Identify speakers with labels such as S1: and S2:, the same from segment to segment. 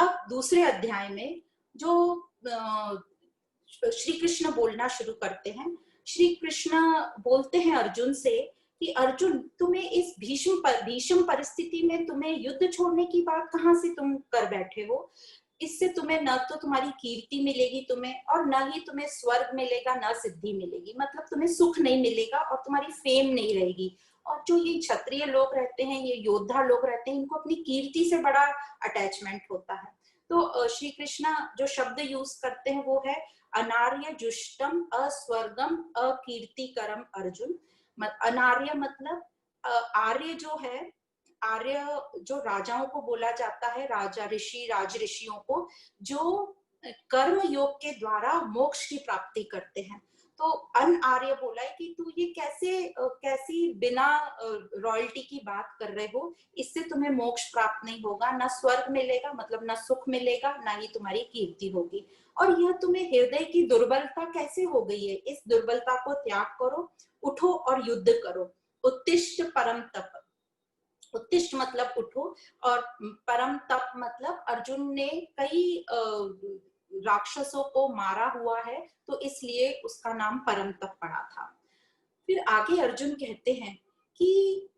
S1: अब दूसरे अध्याय में जो श्री कृष्ण बोलना शुरू करते हैं। श्री कृष्ण बोलते हैं अर्जुन से कि अर्जुन, तुम्हें इस भीषण परिस्थिति में तुम्हें युद्ध छोड़ने की बात कहाँ से तुम कर बैठे हो? इससे तुम्हें न तो तुम्हारी कीर्ति मिलेगी तुम्हें, और न ही तुम्हें स्वर्ग मिलेगा, न सिद्धि मिलेगी। मतलब तुम्हें सुख नहीं मिलेगा और तुम्हारी फेम नहीं रहेगी। और जो ये क्षत्रिय लोग रहते हैं, ये योद्धा लोग रहते हैं, इनको अपनी कीर्ति से बड़ा अटैचमेंट होता है। तो श्री कृष्णा जो शब्द यूज करते हैं वो है अनार्य जुष्टम अस्वर्गम अकीर्तिकरम अर्जुन। अनार्य मतलब आर्य जो है, आर्य जो राजाओं को बोला जाता है, राजा ऋषि राज ऋषियों को, जो कर्म योग के द्वारा मोक्ष की प्राप्ति करते हैं। तो अन आर्य बोला है कि तू ये कैसी बिना रॉयल्टी की बात कर रहे हो, इससे तुम्हें मोक्ष प्राप्त नहीं होगा, ना स्वर्ग मिलेगा, मतलब ना सुख मिलेगा, ना ही तुम्हारी कीर्ति होगी। और यह तुम्हें हृदय की दुर्बलता कैसे हो गई है? इस दुर्बलता को त्याग करो, उठो और युद्ध करो। उत्तिष्ठ परम तप। उत्तिष्ठ मतलब उठो, और परम तप मतलब अर्जुन ने कई राक्षसों को मारा हुआ है, तो इसलिए उसका नाम परम तप पड़ा था। फिर आगे अर्जुन कहते हैं कि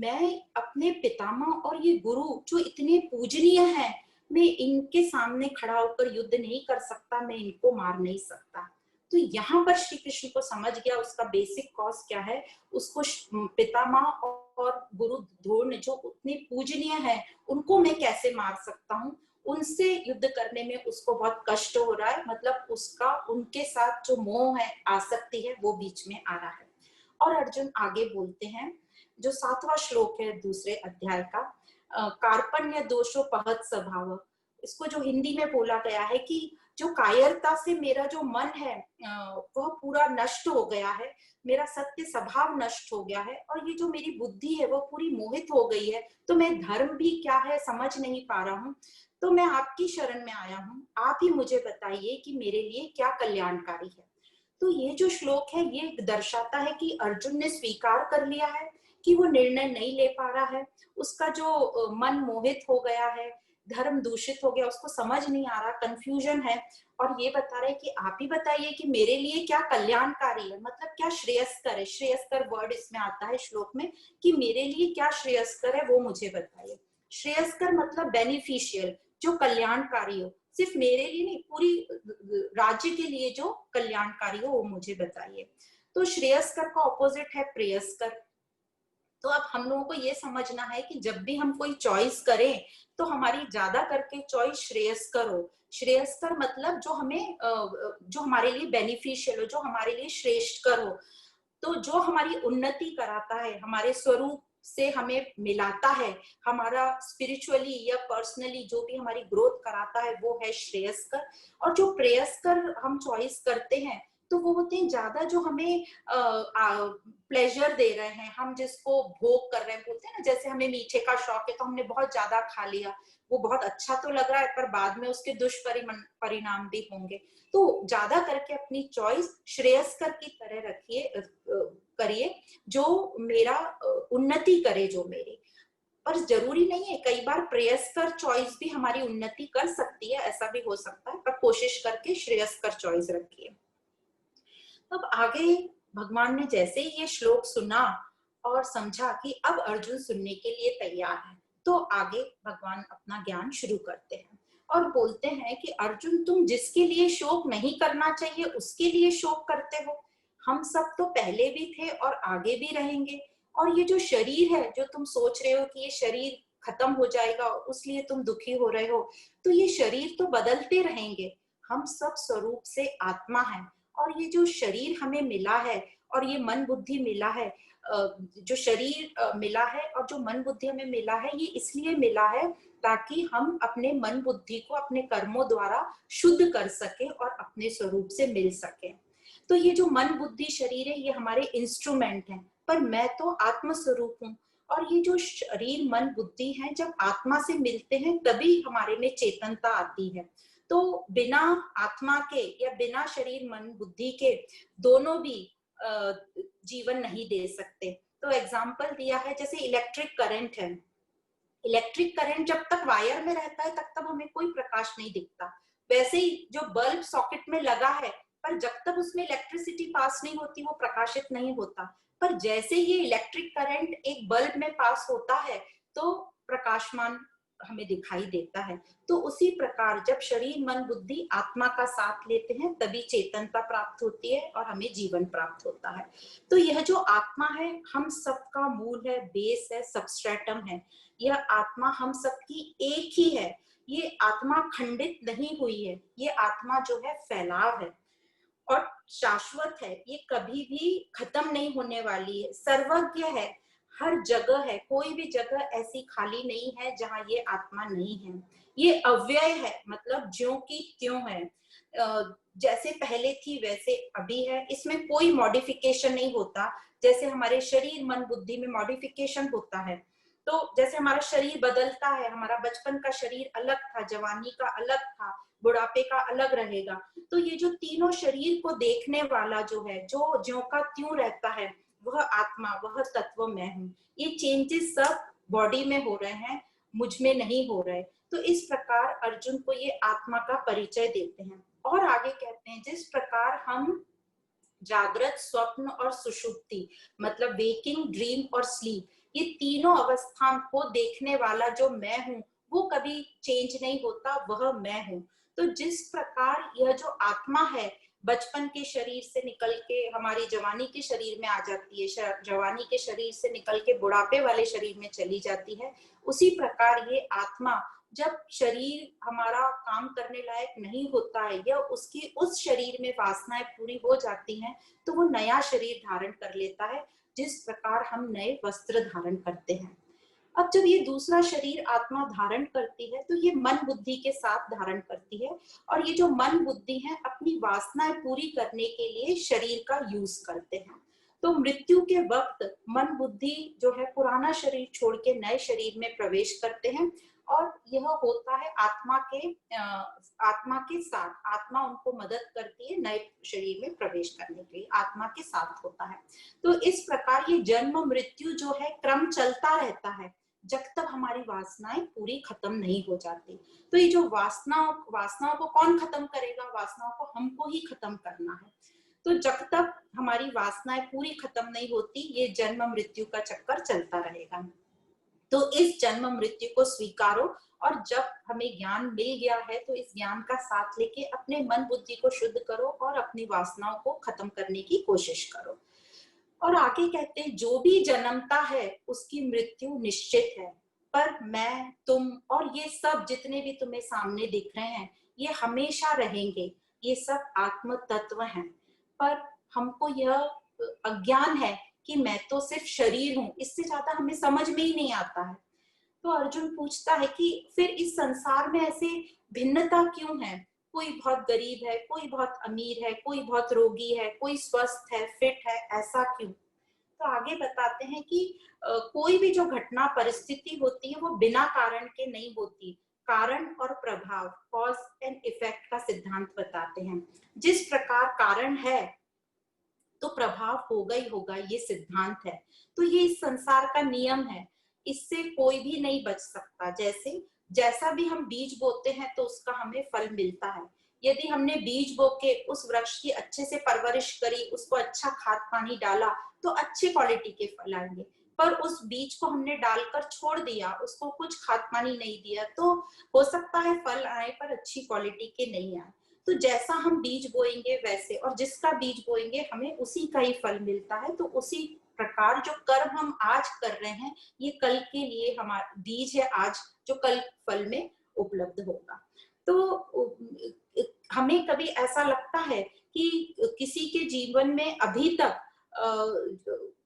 S1: मैं अपने पितामह और ये गुरु जो इतने पूजनीय हैं, मैं इनके सामने खड़ा होकर युद्ध नहीं कर सकता, मैं इनको मार नहीं सकता। तो यहाँ पर श्री कृष्ण को समझ गया उसका बेसिक कॉज क्या है। उसको पितामह और गुरु द्रोण जो उतने पूजनीय है, उनको मैं कैसे मार सकता हूँ, उनसे युद्ध करने में उसको बहुत कष्ट हो रहा है। मतलब उसका उनके साथ जो मोह है, आसक्ति है, वो बीच में आ रहा है। और अर्जुन आगे बोलते हैं, जो 7वां श्लोक है दूसरे अध्याय का, कार्पण्य दोषोपहत स्वभाव। इसको जो हिंदी में बोला गया है कि जो कायरता से मेरा जो मन है वह पूरा नष्ट हो गया है, मेरा सत्य स्वभाव नष्ट हो गया है, और ये जो मेरी बुद्धि है वो पूरी मोहित हो गई है, तो मैं धर्म भी क्या है समझ नहीं पा रहा हूँ। तो मैं आपकी शरण में आया हूँ, आप ही मुझे बताइए कि मेरे लिए क्या कल्याणकारी है। तो ये जो श्लोक है ये दर्शाता है कि अर्जुन ने स्वीकार कर लिया है कि वो निर्णय नहीं ले पा रहा है, उसका जो मन मोहित हो गया है, धर्म दूषित हो गया, उसको समझ नहीं आ रहा, कंफ्यूजन है। और ये बता रहे कि आप ही बताइए कि मेरे लिए क्या कल्याणकारी है, मतलब क्या श्रेयस्कर है। श्रेयस्कर वर्ड इसमें आता है श्लोक में, कि मेरे लिए क्या श्रेयस्कर है वो मुझे बताइए। श्रेयस्कर मतलब बेनिफिशियल, जो कल्याणकारी हो, सिर्फ मेरे लिए नहीं, पूरी राज्य के लिए जो कल्याणकारी हो वो मुझे बताइए। तो श्रेयस्कर का ऑपोजिट है प्रेयस्कर। तो अब हम लोगों को ये समझना है कि जब भी हम कोई चॉइस करें तो हमारी ज्यादा करके चॉइस श्रेयस्कर हो। श्रेयस्कर मतलब जो हमारे लिए बेनिफिशियल हो, जो हमारे लिए श्रेष्ठकर हो। तो जो हमारी उन्नति कराता है, हमारे स्वरूप से हमें मिलाता है, हमारा स्पिरिचुअली या पर्सनली जो भी हमारी ग्रोथ कराता है, वो है श्रेयस्कर। और जो प्रेयस्कर हम चॉइस करते हैं तो वो होते हैं ज्यादा जो हमें प्लेजर दे रहे हैं, हम जिसको भोग कर रहे हैं, बोलते हैं ना, जैसे हमें मीठे का शौक है तो हमने बहुत ज्यादा खा लिया, वो बहुत अच्छा तो लग रहा है पर बाद में उसके दुष्परिणाम भी होंगे। तो ज्यादा करके अपनी चॉइस श्रेयस्कर की तरह रखिए, करिए, जो मेरा उन्नति करे, जो मेरी। पर जरूरी नहीं है, कई बार प्रेयस्कर चॉइस भी हमारी उन्नति कर सकती है, ऐसा भी हो सकता है, पर कोशिश करके श्रेयस्कर चॉइस रखिए। अब आगे भगवान ने जैसे ही ये श्लोक सुना और समझा कि अब अर्जुन सुनने के लिए तैयार है, तो आगे भगवान अपना ज्ञान शुरू करते हैं और बोलते हैं कि अर्जुन, तुम जिसके लिए शोक नहीं करना चाहिए उसके लिए शोक करते हो। हम सब तो पहले भी थे और आगे भी रहेंगे, और ये जो शरीर है, जो तुम सोच रहे हो कि ये शरीर खत्म हो जाएगा उसलिए तुम दुखी हो रहे हो, तो ये शरीर तो बदलते रहेंगे। हम सब स्वरूप से आत्मा है, और ये जो शरीर हमें मिला है और ये मन बुद्धि मिला है, जो शरीर मिला है और जो मन बुद्धि हमें मिला है, ये इसलिए मिला है ताकि हम अपने मन बुद्धि को अपने कर्मों द्वारा शुद्ध कर सके और अपने स्वरूप से मिल सके। तो ये जो मन बुद्धि शरीर है ये हमारे इंस्ट्रूमेंट हैं, पर मैं तो आत्म स्वरूप हूँ। और ये जो शरीर मन बुद्धि है जब आत्मा से मिलते हैं तभी हमारे में चेतनता आती है। तो बिना आत्मा के या बिना शरीर मन बुद्धि के दोनों भी जीवन नहीं दे सकते। तो एग्जाम्पल दिया है, जैसे इलेक्ट्रिक करंट है, इलेक्ट्रिक करंट जब तक वायर में रहता है तब तक हमें कोई प्रकाश नहीं दिखता। वैसे ही जो बल्ब सॉकेट में लगा है, पर जब तक उसमें इलेक्ट्रिसिटी पास नहीं होती वो प्रकाशित नहीं होता। पर जैसे ही इलेक्ट्रिक करंट एक बल्ब में पास होता है तो प्रकाशमान हमें दिखाई देता है। तो उसी प्रकार जब शरीर मन बुद्धि आत्मा का साथ लेते हैं तभी चेतनता प्राप्त होती है और हमें जीवन प्राप्त होता है। तो यह जो आत्मा है हम सबका मूल है, बेस है, सबस्ट्रेटम है। यह आत्मा हम सबकी एक ही है। ये आत्मा खंडित नहीं हुई है, ये आत्मा जो है फैलाव है और शाश्वत है। ये कभी भी खत्म नहीं होने वाली है, सर्वज्ञ है, हर जगह है, कोई भी जगह ऐसी खाली नहीं है जहां ये आत्मा नहीं है। ये अव्यय है, मतलब ज्यों की त्यों है। जैसे पहले थी वैसे अभी है, इसमें कोई मॉडिफिकेशन नहीं होता। जैसे हमारे शरीर मन बुद्धि में मॉडिफिकेशन होता है, तो जैसे हमारा शरीर बदलता है, हमारा बचपन का शरीर अलग था, जवानी का अलग था, बुढ़ापे का अलग रहेगा। तो ये जो तीनों शरीर को देखने वाला जो है, जो ज्यों का त्यों रहता है, वह आत्मा, वह तत्व मैं हूँ। ये चेंजेस सब बॉडी में हो रहे हैं, मुझ में नहीं हो रहे। तो इस प्रकार अर्जुन को ये आत्मा का परिचय देते हैं और आगे कहते हैं जिस प्रकार हम जागृत, स्वप्न और सुषुप्ति, मतलब वेकिंग, ड्रीम और स्लीप, ये तीनों अवस्था को देखने वाला जो मैं हूँ वो कभी चेंज नहीं होता, वह मैं हूँ। तो जिस प्रकार यह जो आत्मा है बचपन के शरीर से निकल के हमारी जवानी के शरीर में आ जाती है, जवानी के शरीर से निकल के बुढ़ापे वाले शरीर में चली जाती है, उसी प्रकार ये आत्मा जब शरीर हमारा काम करने लायक नहीं होता है या उसकी उस शरीर में वासनाएं पूरी हो जाती हैं तो वो नया शरीर धारण कर लेता है, जिस प्रकार हम नए वस्त्र धारण करते हैं। अब जब ये दूसरा शरीर आत्मा धारण करती है तो ये मन बुद्धि के साथ धारण करती है और ये जो मन बुद्धि है अपनी वासनाएं पूरी करने के लिए शरीर का यूज करते हैं। तो मृत्यु के वक्त मन बुद्धि जो है पुराना शरीर छोड़ के नए शरीर में प्रवेश करते हैं और यह होता है आत्मा के साथ। आत्मा उनको मदद करती है नए शरीर में प्रवेश करने के लिए, आत्मा के साथ होता है। तो इस प्रकार ये जन्म मृत्यु जो है क्रम चलता रहता है जब तक हमारी वासनाएं पूरी खत्म नहीं हो जाती। तो ये जो वासनाओं को कौन खत्म करेगा? वासनाओं को हमको ही खत्म करना है। तो जब तक हमारी वासनाएं पूरी खत्म नहीं होती ये जन्म मृत्यु का चक्कर चलता रहेगा। तो इस जन्म मृत्यु को स्वीकारो और जब हमें ज्ञान मिल गया है तो इस ज्ञान का साथ लेके अपने मन बुद्धि को शुद्ध करो और अपनी वासनाओं को खत्म करने की कोशिश करो। और आगे कहते हैं जो भी जन्मता है उसकी मृत्यु निश्चित है, पर मैं, तुम और ये सब जितने भी तुम्हें सामने दिख रहे हैं ये हमेशा रहेंगे, ये सब आत्म तत्व हैं। पर हमको यह अज्ञान है कि मैं तो सिर्फ शरीर हूँ, इससे ज्यादा हमें समझ में ही नहीं आता है। तो अर्जुन पूछता है कि फिर इस संसार में ऐसे भिन्नता क्यों है? कोई बहुत गरीब है, कोई बहुत अमीर है, कोई बहुत रोगी है, कोई स्वस्थ है, फिट है, ऐसा क्यों? तो आगे बताते हैं कि कोई भी जो घटना परिस्थिति होती है वो बिना कारण के नहीं होती। कारण और प्रभाव, कॉज एंड इफेक्ट का सिद्धांत बताते हैं। जिस प्रकार कारण है तो प्रभाव होगा ही होगा, ये सिद्धांत है। तो ये इस संसार का नियम है, इससे कोई भी नहीं बच सकता। जैसा भी हम बीज बोते हैं तो उसका हमें फल मिलता है। यदि हमने बीज बो के उस वृक्ष की अच्छे से परवरिश करी, उसको अच्छा खाद पानी डाला तो अच्छे क्वालिटी के फल आएंगे। पर उस बीज को हमने डालकर छोड़ दिया, उसको कुछ खाद पानी नहीं दिया, तो हो सकता है फल आए पर अच्छी क्वालिटी के नहीं आए। तो जैसा हम बीज बोएंगे वैसे, और जिसका बीज बोएंगे हमें उसी का ही फल मिलता है। तो उसी प्रकार जो कर्म हम आज कर रहे हैं ये कल के लिए हमारा बीज है आज, जो कल फल में उपलब्ध होगा। तो हमें कभी ऐसा लगता है कि किसी के जीवन में अभी तक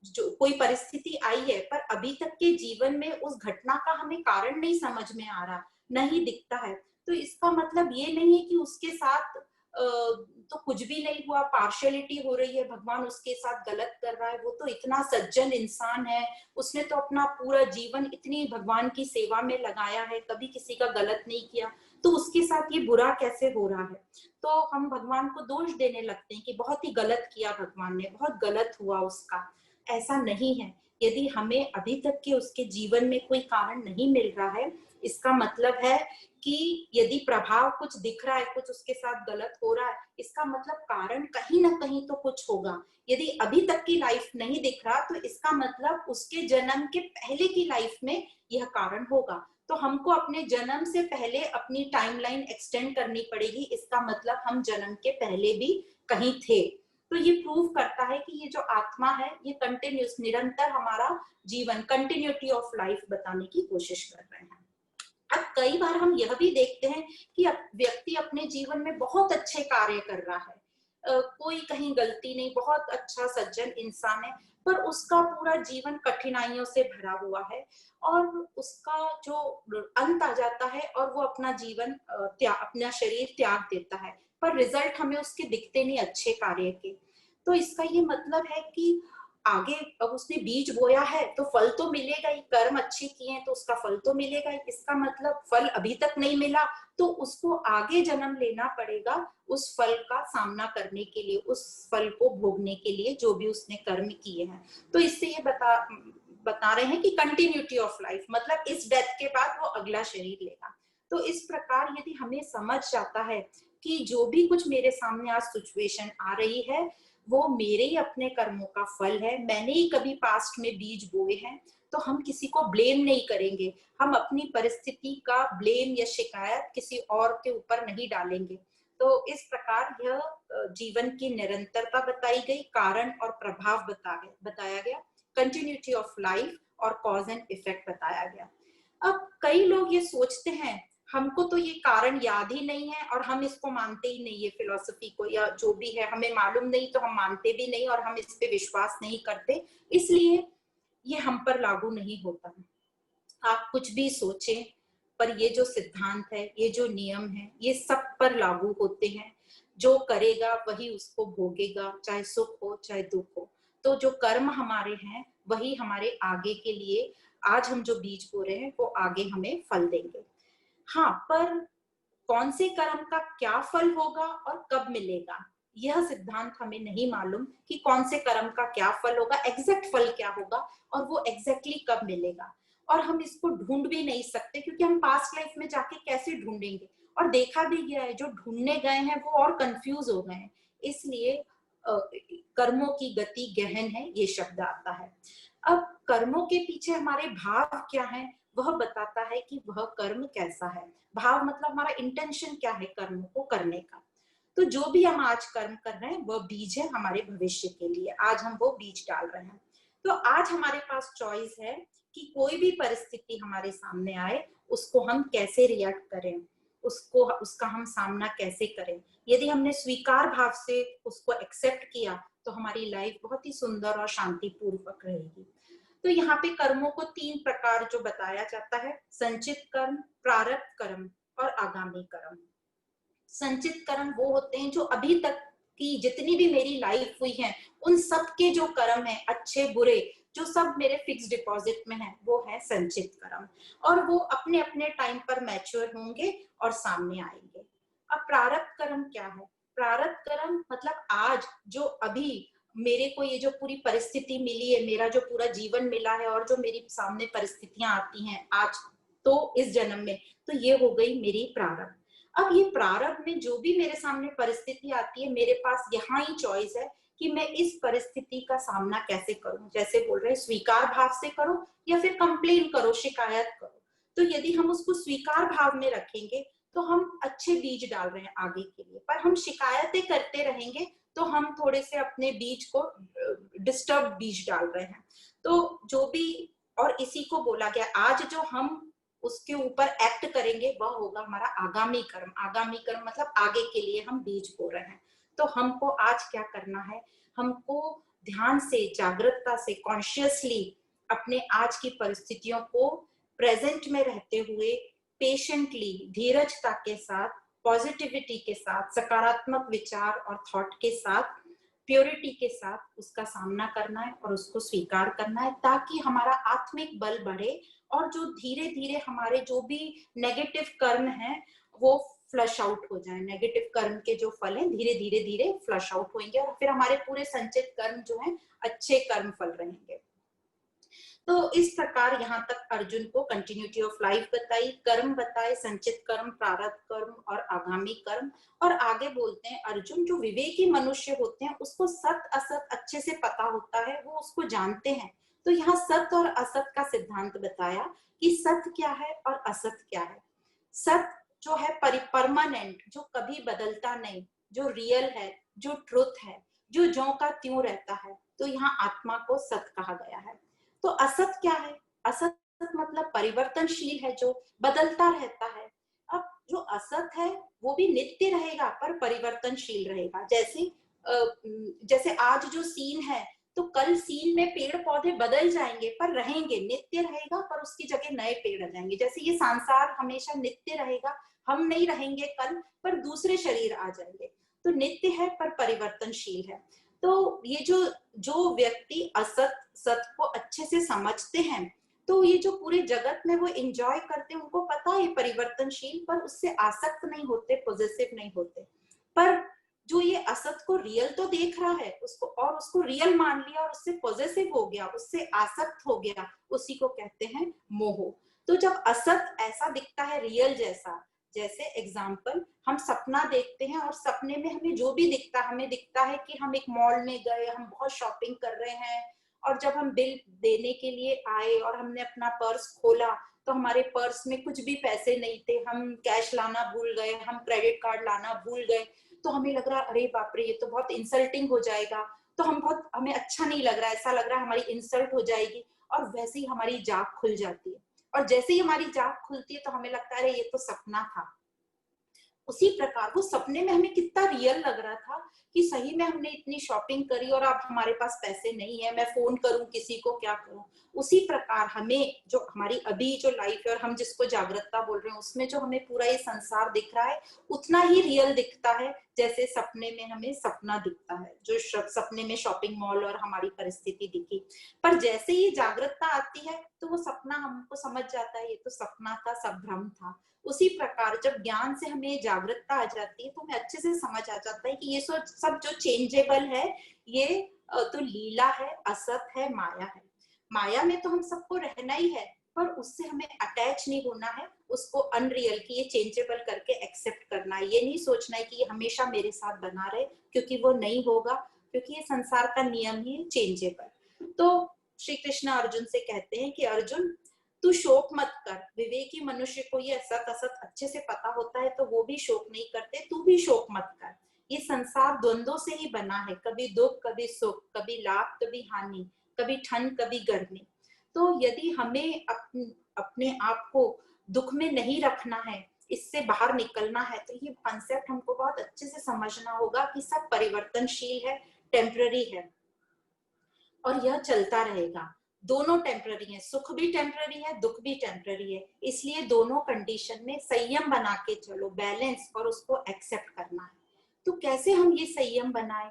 S1: जो कोई परिस्थिति आई है पर अभी तक के जीवन में उस घटना का हमें कारण नहीं समझ में आ रहा, नहीं दिखता है, तो इसका मतलब ये नहीं है कि उसके साथ तो कुछ भी नहीं हुआ, पार्शियलिटी हो रही है, भगवान उसके साथ गलत कर रहा है। वो तो इतना सज्जन इंसान है, उसने तो अपना पूरा जीवन इतनी भगवान की सेवा में लगाया है, कभी किसी का गलत नहीं किया, तो उसके साथ ये बुरा कैसे हो रहा है? तो हम भगवान को दोष देने लगते हैं कि बहुत ही गलत किया भगवान ने, बहुत गलत हुआ उसका। ऐसा नहीं है, यदि हमें अभी तक के उसके जीवन में कोई कारण नहीं मिल रहा है, इसका मतलब है कि यदि प्रभाव कुछ दिख रहा है, कुछ उसके साथ गलत हो रहा है, इसका मतलब कारण कहीं ना कहीं तो कुछ होगा। यदि अभी तक की लाइफ नहीं दिख रहा तो इसका मतलब उसके जन्म के पहले की लाइफ में यह कारण होगा। तो हमको अपने जन्म से पहले अपनी टाइमलाइन एक्सटेंड करनी पड़ेगी, इसका मतलब हम जन्म के पहले भी कहीं थे। तो ये प्रूव करता है कि ये जो आत्मा है ये कंटिन्यूस, निरंतर हमारा जीवन, कंटिन्यूटी ऑफ लाइफ बताने की कोशिश कर रहे हैं। अब कई बार हम यह भी देखते हैं कि व्यक्ति अपने जीवन में बहुत अच्छे कार्य कर रहा है, कोई कहीं गलती नहीं, बहुत अच्छा सज्जन इंसान है, पर उसका पूरा जीवन कठिनाइयों से भरा हुआ है और उसका जो अंत आ जाता है और वो अपना जीवन अपना शरीर त्याग देता है, पर रिजल्ट हमें उसके दिखते नहीं अच्छे कार्य के। तो इसका ये मतलब है कि आगे अब उसने बीज बोया है तो फल तो मिलेगा ही, कर्म अच्छे किए हैं तो उसका फल तो मिलेगा ही। इसका मतलब फल अभी तक नहीं मिला तो उसको आगे जन्म लेना पड़ेगा उस फल का सामना करने के लिए, उस फल को भोगने के लिए जो भी उसने कर्म किए हैं। तो इससे ये बता रहे हैं कि कंटिन्यूटी ऑफ लाइफ मतलब इस डेथ के बाद वो अगला शरीर लेगा। तो इस प्रकार यदि हमें समझ जाता है कि जो भी कुछ मेरे सामने आज सिचुएशन आ रही है वो मेरे ही अपने कर्मों का फल है, मैंने ही कभी पास्ट में बीज बोए हैं, तो हम किसी को ब्लेम नहीं करेंगे, हम अपनी परिस्थिति का ब्लेम या शिकायत किसी और के ऊपर नहीं डालेंगे। तो इस प्रकार यह जीवन की निरंतरता बताई गई, कारण और प्रभाव बताया गया, कंटिन्यूटी ऑफ लाइफ और कॉज एंड इफेक्ट बताया गया। अब कई लोग ये सोचते हैं हमको तो ये कारण याद ही नहीं है और हम इसको मानते ही नहीं है, फिलॉसफी को या जो भी है हमें मालूम नहीं तो हम मानते भी नहीं और हम इस पे विश्वास नहीं करते, इसलिए ये हम पर लागू नहीं होता। आप कुछ भी सोचें पर ये जो सिद्धांत है, ये जो नियम है, ये सब पर लागू होते हैं। जो करेगा वही उसको भोगेगा, चाहे सुख हो चाहे दुख हो। तो जो कर्म हमारे हैं वही हमारे आगे के लिए, आज हम जो बीज बो रहे हैं वो आगे हमें फल देंगे। हाँ, पर कौन से कर्म का क्या फल होगा और कब मिलेगा, यह सिद्धांत हमें नहीं मालूम कि कौन से कर्म का क्या फल होगा, एग्जैक्ट फल क्या होगा और वो एग्जैक्टली कब मिलेगा। और हम इसको ढूंढ भी नहीं सकते क्योंकि हम पास्ट लाइफ में जाके कैसे ढूंढेंगे। और देखा भी गया है जो ढूंढने गए हैं वो और कंफ्यूज हो गए हैं। इसलिए कर्मों की गति गहन है, ये शब्द आता है। अब कर्मों के पीछे हमारे भाव क्या है वह बताता है कि वह कर्म कैसा है। भाव मतलब हमारा इंटेंशन क्या है कर्म को करने का। तो जो भी हम आज कर्म कर रहे हैं वह बीज है हमारे भविष्य के लिए, आज हम वो बीज डाल रहे हैं। तो आज हमारे पास चॉइस है कि कोई भी परिस्थिति हमारे सामने आए उसको हम कैसे रिएक्ट करें, उसका हम सामना कैसे करें। यदि हमने स्वीकार भाव से उसको एक्सेप्ट किया तो हमारी लाइफ बहुत ही सुंदर और शांतिपूर्वक रहेगी। तो यहाँ पे कर्मों को 3 प्रकार जो बताया जाता है, संचित कर्म, प्रारब्ध कर्म और आगामी कर्म। संचित कर्म वो होते हैं जो अभी तक की जितनी भी मेरी लाइफ हुई है उन सब के जो कर्म है अच्छे बुरे जो सब मेरे फिक्स डिपॉजिट में है वो है संचित कर्म, और वो अपने अपने टाइम पर मैच्योर होंगे और सामने आएंगे। अब प्रारब्ध कर्म क्या है? प्रारब्ध कर्म मतलब आज जो अभी मेरे को ये जो पूरी परिस्थिति मिली है, मेरा जो पूरा जीवन मिला है और जो मेरी सामने परिस्थितियां आती हैं आज तो इस जन्म में, तो ये हो गई मेरी प्रारब्ध। अब ये प्रारब्ध में जो भी मेरे सामने परिस्थिति आती है मेरे पास यहाँ ही चॉइस है कि मैं इस परिस्थिति का सामना कैसे करूं। जैसे बोल रहे हैं स्वीकार भाव से करो या फिर कंप्लेन करो, शिकायत करो। तो यदि हम उसको स्वीकार भाव में रखेंगे तो हम अच्छे बीज डाल रहे हैं आगे के लिए, पर हम शिकायतें करते रहेंगे तो हम थोड़े से अपने बीज को डिस्टर्ब बीज डाल रहे हैं। तो जो भी, और इसी को बोला गया आज जो हम उसके ऊपर एक्ट करेंगे वह होगा हमारा आगामी कर्म। आगामी कर्म मतलब आगे के लिए हम बीज बो रहे हैं। तो हमको आज क्या करना है, हमको ध्यान से, जागरूकता से, कॉन्शियसली अपने आज की परिस्थितियों को प्रेजेंट में रहते हुए पेशेंटली, धीरजता के साथ, पॉजिटिविटी के साथ, सकारात्मक विचार और थॉट के साथ, प्योरिटी के साथ उसका सामना करना है और उसको स्वीकार करना है ताकि हमारा आत्मिक बल बढ़े और जो धीरे धीरे हमारे जो भी नेगेटिव कर्म हैं वो फ्लश आउट हो जाए। नेगेटिव कर्म के जो फल हैं धीरे धीरे धीरे फ्लश आउट होंगे और फिर हमारे पूरे संचित कर्म जो हैं अच्छे कर्म फल रहेंगे। तो इस प्रकार यहाँ तक अर्जुन को कंटिन्यूटी ऑफ लाइफ बताई, कर्म बताए, संचित कर्म, प्रारब्ध कर्म और आगामी कर्म। और आगे बोलते हैं अर्जुन जो विवेकी मनुष्य होते हैं उसको सत असत अच्छे से पता होता है, वो उसको जानते हैं। तो यहाँ सत और असत का सिद्धांत बताया कि सत क्या है और असत क्या है। सत जो है परमानेंट, जो कभी बदलता नहीं, जो रियल है, जो ट्रुथ है, जो ज्यों का त्यों रहता है, तो यहाँ आत्मा को सत कहा गया है। तो असत क्या है? असत मतलब परिवर्तनशील है, जो बदलता रहता है। अब जो असत है वो भी नित्य रहेगा पर परिवर्तनशील रहेगा। जैसे आज जो सीन है तो कल सीन में पेड़ पौधे बदल जाएंगे पर रहेंगे, नित्य रहेगा पर उसकी जगह नए पेड़ आ जाएंगे। जैसे ये संसार हमेशा नित्य रहेगा, हम नहीं रहेंगे कल पर दूसरे शरीर आ जाएंगे। तो नित्य है पर परिवर्तनशील है। तो ये जो जो व्यक्ति असत सत को अच्छे से समझते हैं तो ये जो पूरे जगत में वो एंजॉय करते हैं, उनको पता है परिवर्तनशील, पर उससे आसक्त नहीं होते, पॉजिटिव नहीं होते। पर जो ये असत को रियल तो देख रहा है उसको, और उसको रियल मान लिया और उससे पॉजिटिव हो गया, उससे आसक्त हो गया, उसी को कहते हैं मोह। तो जब असत ऐसा दिखता है रियल जैसा, जैसे एग्जाम्पल हम सपना देखते हैं और सपने में हमें जो भी दिखता, हमें दिखता है कि हम एक मॉल में गए, हम बहुत शॉपिंग कर रहे हैं, और जब हम बिल देने के लिए आए और हमने अपना पर्स खोला तो हमारे पर्स में कुछ भी पैसे नहीं थे, हम कैश लाना भूल गए, हम क्रेडिट कार्ड लाना भूल गए। तो हमें लग रहा अरे बाप रे ये तो बहुत इंसल्टिंग हो जाएगा, तो हमें अच्छा नहीं लग रहा, ऐसा लग रहा है हमारी इंसल्ट हो जाएगी, और वैसे ही हमारी जाग खुल जाती है। और जैसे ही हमारी जाग खुलती है तो हमें लगता है अरे ये तो सपना था। उसी प्रकार वो सपने में हमें कितना रियल लग रहा था कि सही में हमने इतनी शॉपिंग करी और अब हमारे पास पैसे नहीं है, मैं फोन करूं किसी को, क्या करूं। उसी प्रकार हमें जो हमारी अभी जो लाइफ है और हम जिसको जागरूकता बोल रहे हैं उसमें जो हमें पूरा ये संसार दिख रहा है उतना ही रियल दिखता है जैसे सपने में हमें सपना दिखता है, जो सपने में शॉपिंग मॉल और हमारी परिस्थिति दिखी। पर जैसे ही जागरूकता आती है तो वो सपना हमको समझ जाता है ये तो सपना था, सब भ्रम था। उसी प्रकार जब ज्ञान से हमें जागरूकता आ जाती है तो हमें अच्छे से समझ आ जाता है कि ये सब जो चेंजेबल है ये तो लीला है, असत है, माया है। माया में तो हम सबको रहना ही है, पर उससे हमें अटैच नहीं होना है, उसको अनरियल की ये चेंजेबल करके एक्सेप्ट करना है। ये नहीं सोचना है कि ये हमेशा मेरे साथ बना रहे, क्योंकि वो नहीं होगा, क्योंकि ये संसार का नियम ही है चेंजेबल। तो श्री कृष्ण अर्जुन से कहते हैं कि अर्जुन तू शोक मत कर। विवेकी मनुष्य को ये असत असत अच्छे से पता होता है तो वो भी शोक नहीं करते, तू भी शोक मत कर। ये संसार द्वंद्वों से ही बना है, कभी दुख कभी सुख, कभी लाभ कभी हानि, कभी ठंड कभी गर्मी। तो यदि हमें अपने आप को दुख में नहीं रखना है, इससे बाहर निकलना है, तो ये कॉन्सेप्ट हमको बहुत अच्छे से समझना होगा कि सब परिवर्तनशील है, टेम्पररी है और यह चलता रहेगा। दोनों टेम्पररी है, सुख भी टेम्पररी है, दुख भी टेम्पररी है। इसलिए दोनों कंडीशन में संयम बना के चलो, बैलेंस, और उसको एक्सेप्ट करना है। तो कैसे हम ये संयम बनाए?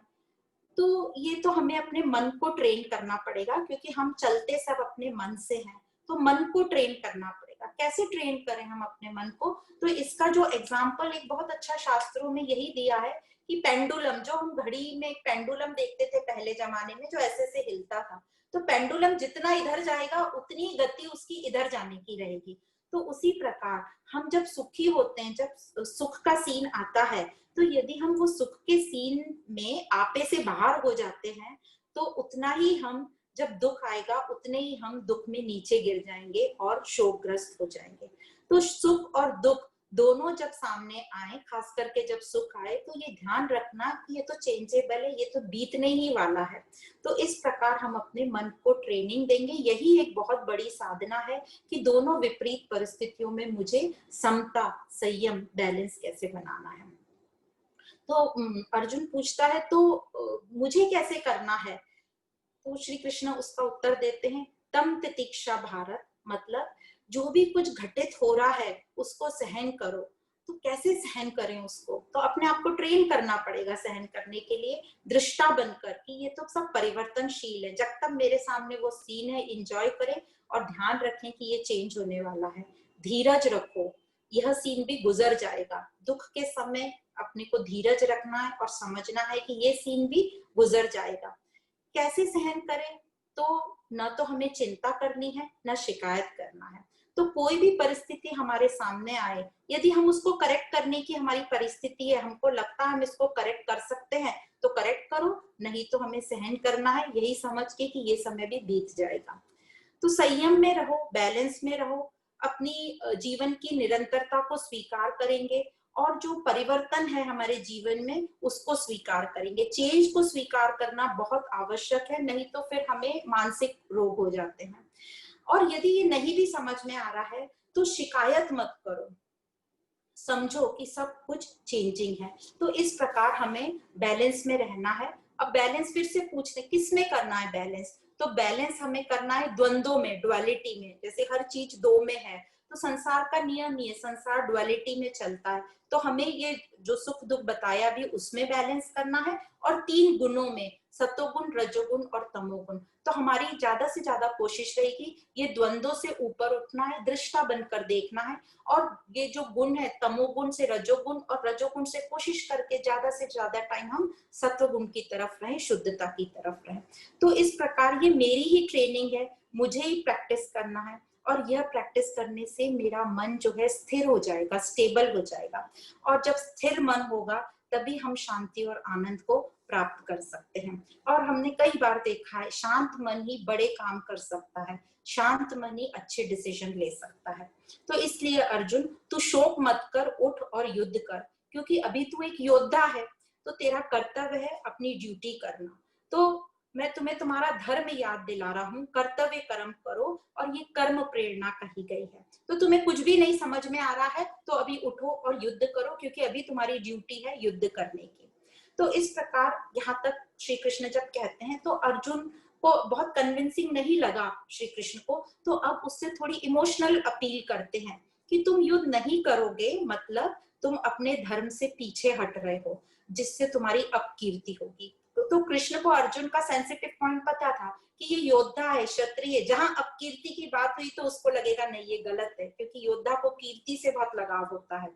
S1: तो ये तो हमें अपने मन को ट्रेन करना पड़ेगा, क्योंकि हम चलते सब अपने मन से हैं। तो मन को ट्रेन करना पड़ेगा। कैसे ट्रेन करें हम अपने मन को? तो इसका जो एग्जाम्पल एक बहुत अच्छा शास्त्रों में यही दिया है कि पेंडुलम, जो हम घड़ी में एक पेंडुलम देखते थे पहले जमाने में जो ऐसे से हिलता था, तो पेंडुलम जितना इधर जाएगा उतनी गति उसकी इधर जाने की रहेगी। तो उसी प्रकार हम जब सुखी होते हैं, जब सुख का सीन आता है, तो यदि हम वो सुख के सीन में आपे से बाहर हो जाते हैं तो उतना ही हम, जब दुख आएगा उतने ही हम दुख में नीचे गिर जाएंगे और शोकग्रस्त हो जाएंगे। तो सुख और दुख दोनों जब सामने आए, खास करके जब सुख आए, तो ये ध्यान रखना कि ये तो चेंजेबल है, ये तो बीतने ही वाला है। तो इस प्रकार हम अपने मन को ट्रेनिंग देंगे। यही एक बहुत बड़ी साधना है कि दोनों विपरीत परिस्थितियों में मुझे समता, संयम, बैलेंस कैसे बनाना है। तो अर्जुन पूछता है तो मुझे कैसे करना है? तो श्री कृष्ण उसका उत्तर देते हैं, तम तितिक्षा भारत, मतलब जो भी कुछ घटित हो रहा है उसको सहन करो। तो कैसे सहन करें उसको? तो अपने आप को ट्रेन करना पड़ेगा सहन करने के लिए, दृष्टा बनकर कि ये तो सब परिवर्तनशील है। जब तक मेरे सामने वो सीन है एंजॉय करें और ध्यान रखें कि ये चेंज होने वाला है। धीरज रखो, यह सीन भी गुजर जाएगा। दुख के समय अपने को धीरज रखना है और समझना है कि ये सीन भी गुजर जाएगा। कैसे सहन करें? तो न तो हमें चिंता करनी है, न शिकायत करना है। तो कोई भी परिस्थिति हमारे सामने आए, यदि हम उसको करेक्ट करने की हमारी परिस्थिति है, हमको लगता है हम इसको करेक्ट कर सकते हैं, तो करेक्ट करो, नहीं तो हमें सहन करना है, यही समझ के कि ये समय भी बीत जाएगा। तो संयम में रहो, बैलेंस में रहो, अपनी जीवन की निरंतरता को स्वीकार करेंगे और जो परिवर्तन है हमारे जीवन में उसको स्वीकार करेंगे। चेंज को स्वीकार करना बहुत आवश्यक है, नहीं तो फिर हमें मानसिक रोग हो जाते हैं। और यदि ये नहीं भी समझ में आ रहा है तो शिकायत मत करो, समझो कि सब कुछ चेंजिंग है। तो इस प्रकार हमें बैलेंस में रहना है। अब बैलेंस फिर से पूछते किस में करना है बैलेंस, तो बैलेंस हमें करना है द्वंद्वों में, डुअलिटी में। जैसे हर चीज दो में है, तो संसार का नियम ही है, संसार डुअलिटी में चलता है। तो हमें ये जो सुख दुख बताया भी उसमें बैलेंस करना है, और तीन गुणों में, सतोगुण, रजोगुण और तमोगुण। तो हमारी ज्यादा से ज्यादा कोशिश रहेगी ये द्वंद्वों से ऊपर उठना है, दृष्टा बनकर देखना है। और ये जो गुण है तमोगुण से रजोगुण और रजोगुण से कोशिश करके ज्यादा से ज्यादा टाइम हम सत्वगुण की तरफ रहें, शुद्धता की तरफ रहें। तो इस प्रकार ये मेरी ही ट्रेनिंग है, मुझे ही प्रैक्टिस करना है, और यह प्रैक्टिस करने से मेरा मन जो है स्थिर हो जाएगा, स्टेबल हो जाएगा। और जब स्थिर मन होगा तभी हम शांति और आनंद को प्राप्त कर सकते हैं। और हमने कई बार देखा है शांत मन ही बड़े काम कर सकता है, शांत मन ही अच्छे डिसीजन ले सकता है। तो इसलिए अर्जुन, तू शोक मत कर, उठ और युद्ध कर, क्योंकि अभी तू एक योद्धा है, तो तेरा कर्तव्य है अपनी ड्यूटी करना। तो मैं तुम्हें तुम्हारा धर्म याद दिला रहा हूँ, कर्तव्य कर्म करो, और ये कर्म प्रेरणा कही गई है। तो तुम्हें कुछ भी नहीं समझ में आ रहा है तो अभी उठो और युद्ध करो, क्योंकि अभी तुम्हारी ड्यूटी है युद्ध करने की। तो इस प्रकार यहाँ तक श्री कृष्ण जब कहते हैं तो अर्जुन को बहुत कन्विंसिंग नहीं लगा श्री कृष्ण को, तो अब उससे थोड़ी इमोशनल अपील करते हैं कि तुम युद्ध नहीं करोगे, मतलब तुम अपने धर्म से पीछे हट रहे हो, जिससे तुम्हारी अपकीर्ति होगी। तो कृष्ण को अर्जुन का सेंसिटिव पॉइंट पता था कि ये योद्धा है, क्षत्रिय है, जहां अपकीर्ति की बात हुई तो उसको लगेगा नहीं ये गलत है, क्योंकि योद्धा को कीर्ति से बहुत लगाव होता है।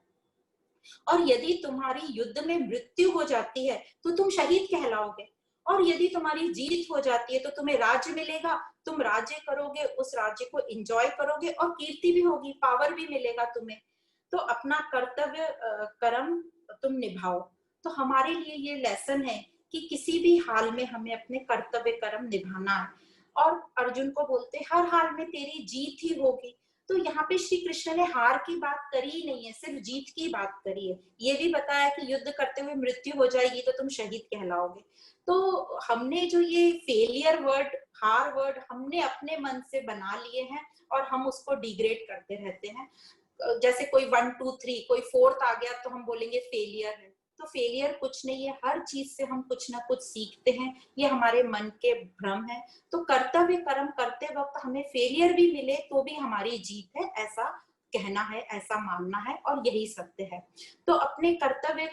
S1: और यदि तुम्हारी युद्ध में मृत्यु हो जाती है तो तुम शहीद कहलाओगे, और यदि तुम्हारी जीत हो जाती है तो तुम्हें राज्य मिलेगा, तुम राज्य करोगे, उस राज्य को एंजॉय करोगे और कीर्ति भी होगी, पावर भी मिलेगा तुम्हें। तो अपना कर्तव्य कर्म तुम निभाओ। तो हमारे लिए ये लेसन है कि किसी भी हाल में हमें अपने कर्तव्य कर्म निभाना है। और अर्जुन को बोलते हर हाल में तेरी जीत ही होगी। तो यहाँ पे श्री कृष्ण ने हार की बात करी ही नहीं है, सिर्फ जीत की बात करी है। ये भी बताया कि युद्ध करते हुए मृत्यु हो जाएगी तो तुम शहीद कहलाओगे। तो हमने जो ये फेलियर वर्ड, हार वर्ड हमने अपने मन से बना लिए हैं, और हम उसको डिग्रेड करते रहते हैं। जैसे कोई 1 2 3, कोई 4th आ गया तो हम बोलेंगे फेलियर है। तो फेलियर कुछ नहीं है, हर चीज से हम कुछ ना कुछ सीखते हैं, ये हमारे मन के भ्रम है। तो कर्तव्य कर्म करते वक्त हमें फेलियर भी मिले तो भी हमारी जीत है, ऐसा कहना है, ऐसा मानना है, और यही सत्य है। तो अपने कर्तव्य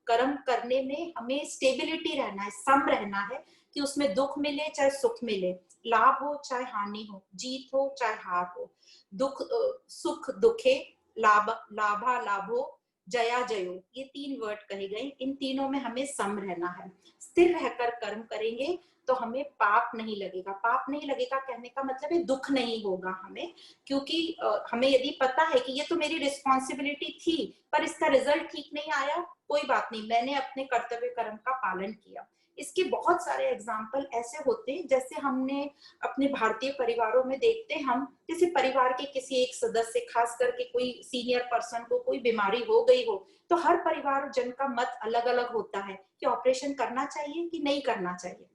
S1: कर्म करने में हमें स्टेबिलिटी रहना है, सम रहना है, कि उसमें दुख मिले चाहे सुख मिले, लाभ हो चाहे हानि हो, जीत हो चाहे हार हो, दुख सुख दुखे, लाभ लाभा लाभो, जया जयो, ये 3 वर्ड कहे गए। इन तीनों में हमें सम रहना है। स्थिर रहकर कर्म करेंगे तो हमें पाप नहीं लगेगा। पाप नहीं लगेगा कहने का मतलब है दुख नहीं होगा हमें, क्योंकि हमें यदि पता है कि ये तो मेरी रिस्पॉन्सिबिलिटी थी पर इसका रिजल्ट ठीक नहीं आया, कोई बात नहीं, मैंने अपने कर्तव्य कर्म का पालन किया। इसके बहुत सारे एग्जाम्पल ऐसे होते हैं, जैसे हमने अपने भारतीय परिवारों में देखते हैं, हम जैसे परिवार के किसी एक सदस्य, खास करके कोई सीनियर पर्सन को कोई बीमारी हो गई हो, तो हर परिवार जन का मत अलग अलग होता है कि ऑपरेशन करना चाहिए कि नहीं करना चाहिए।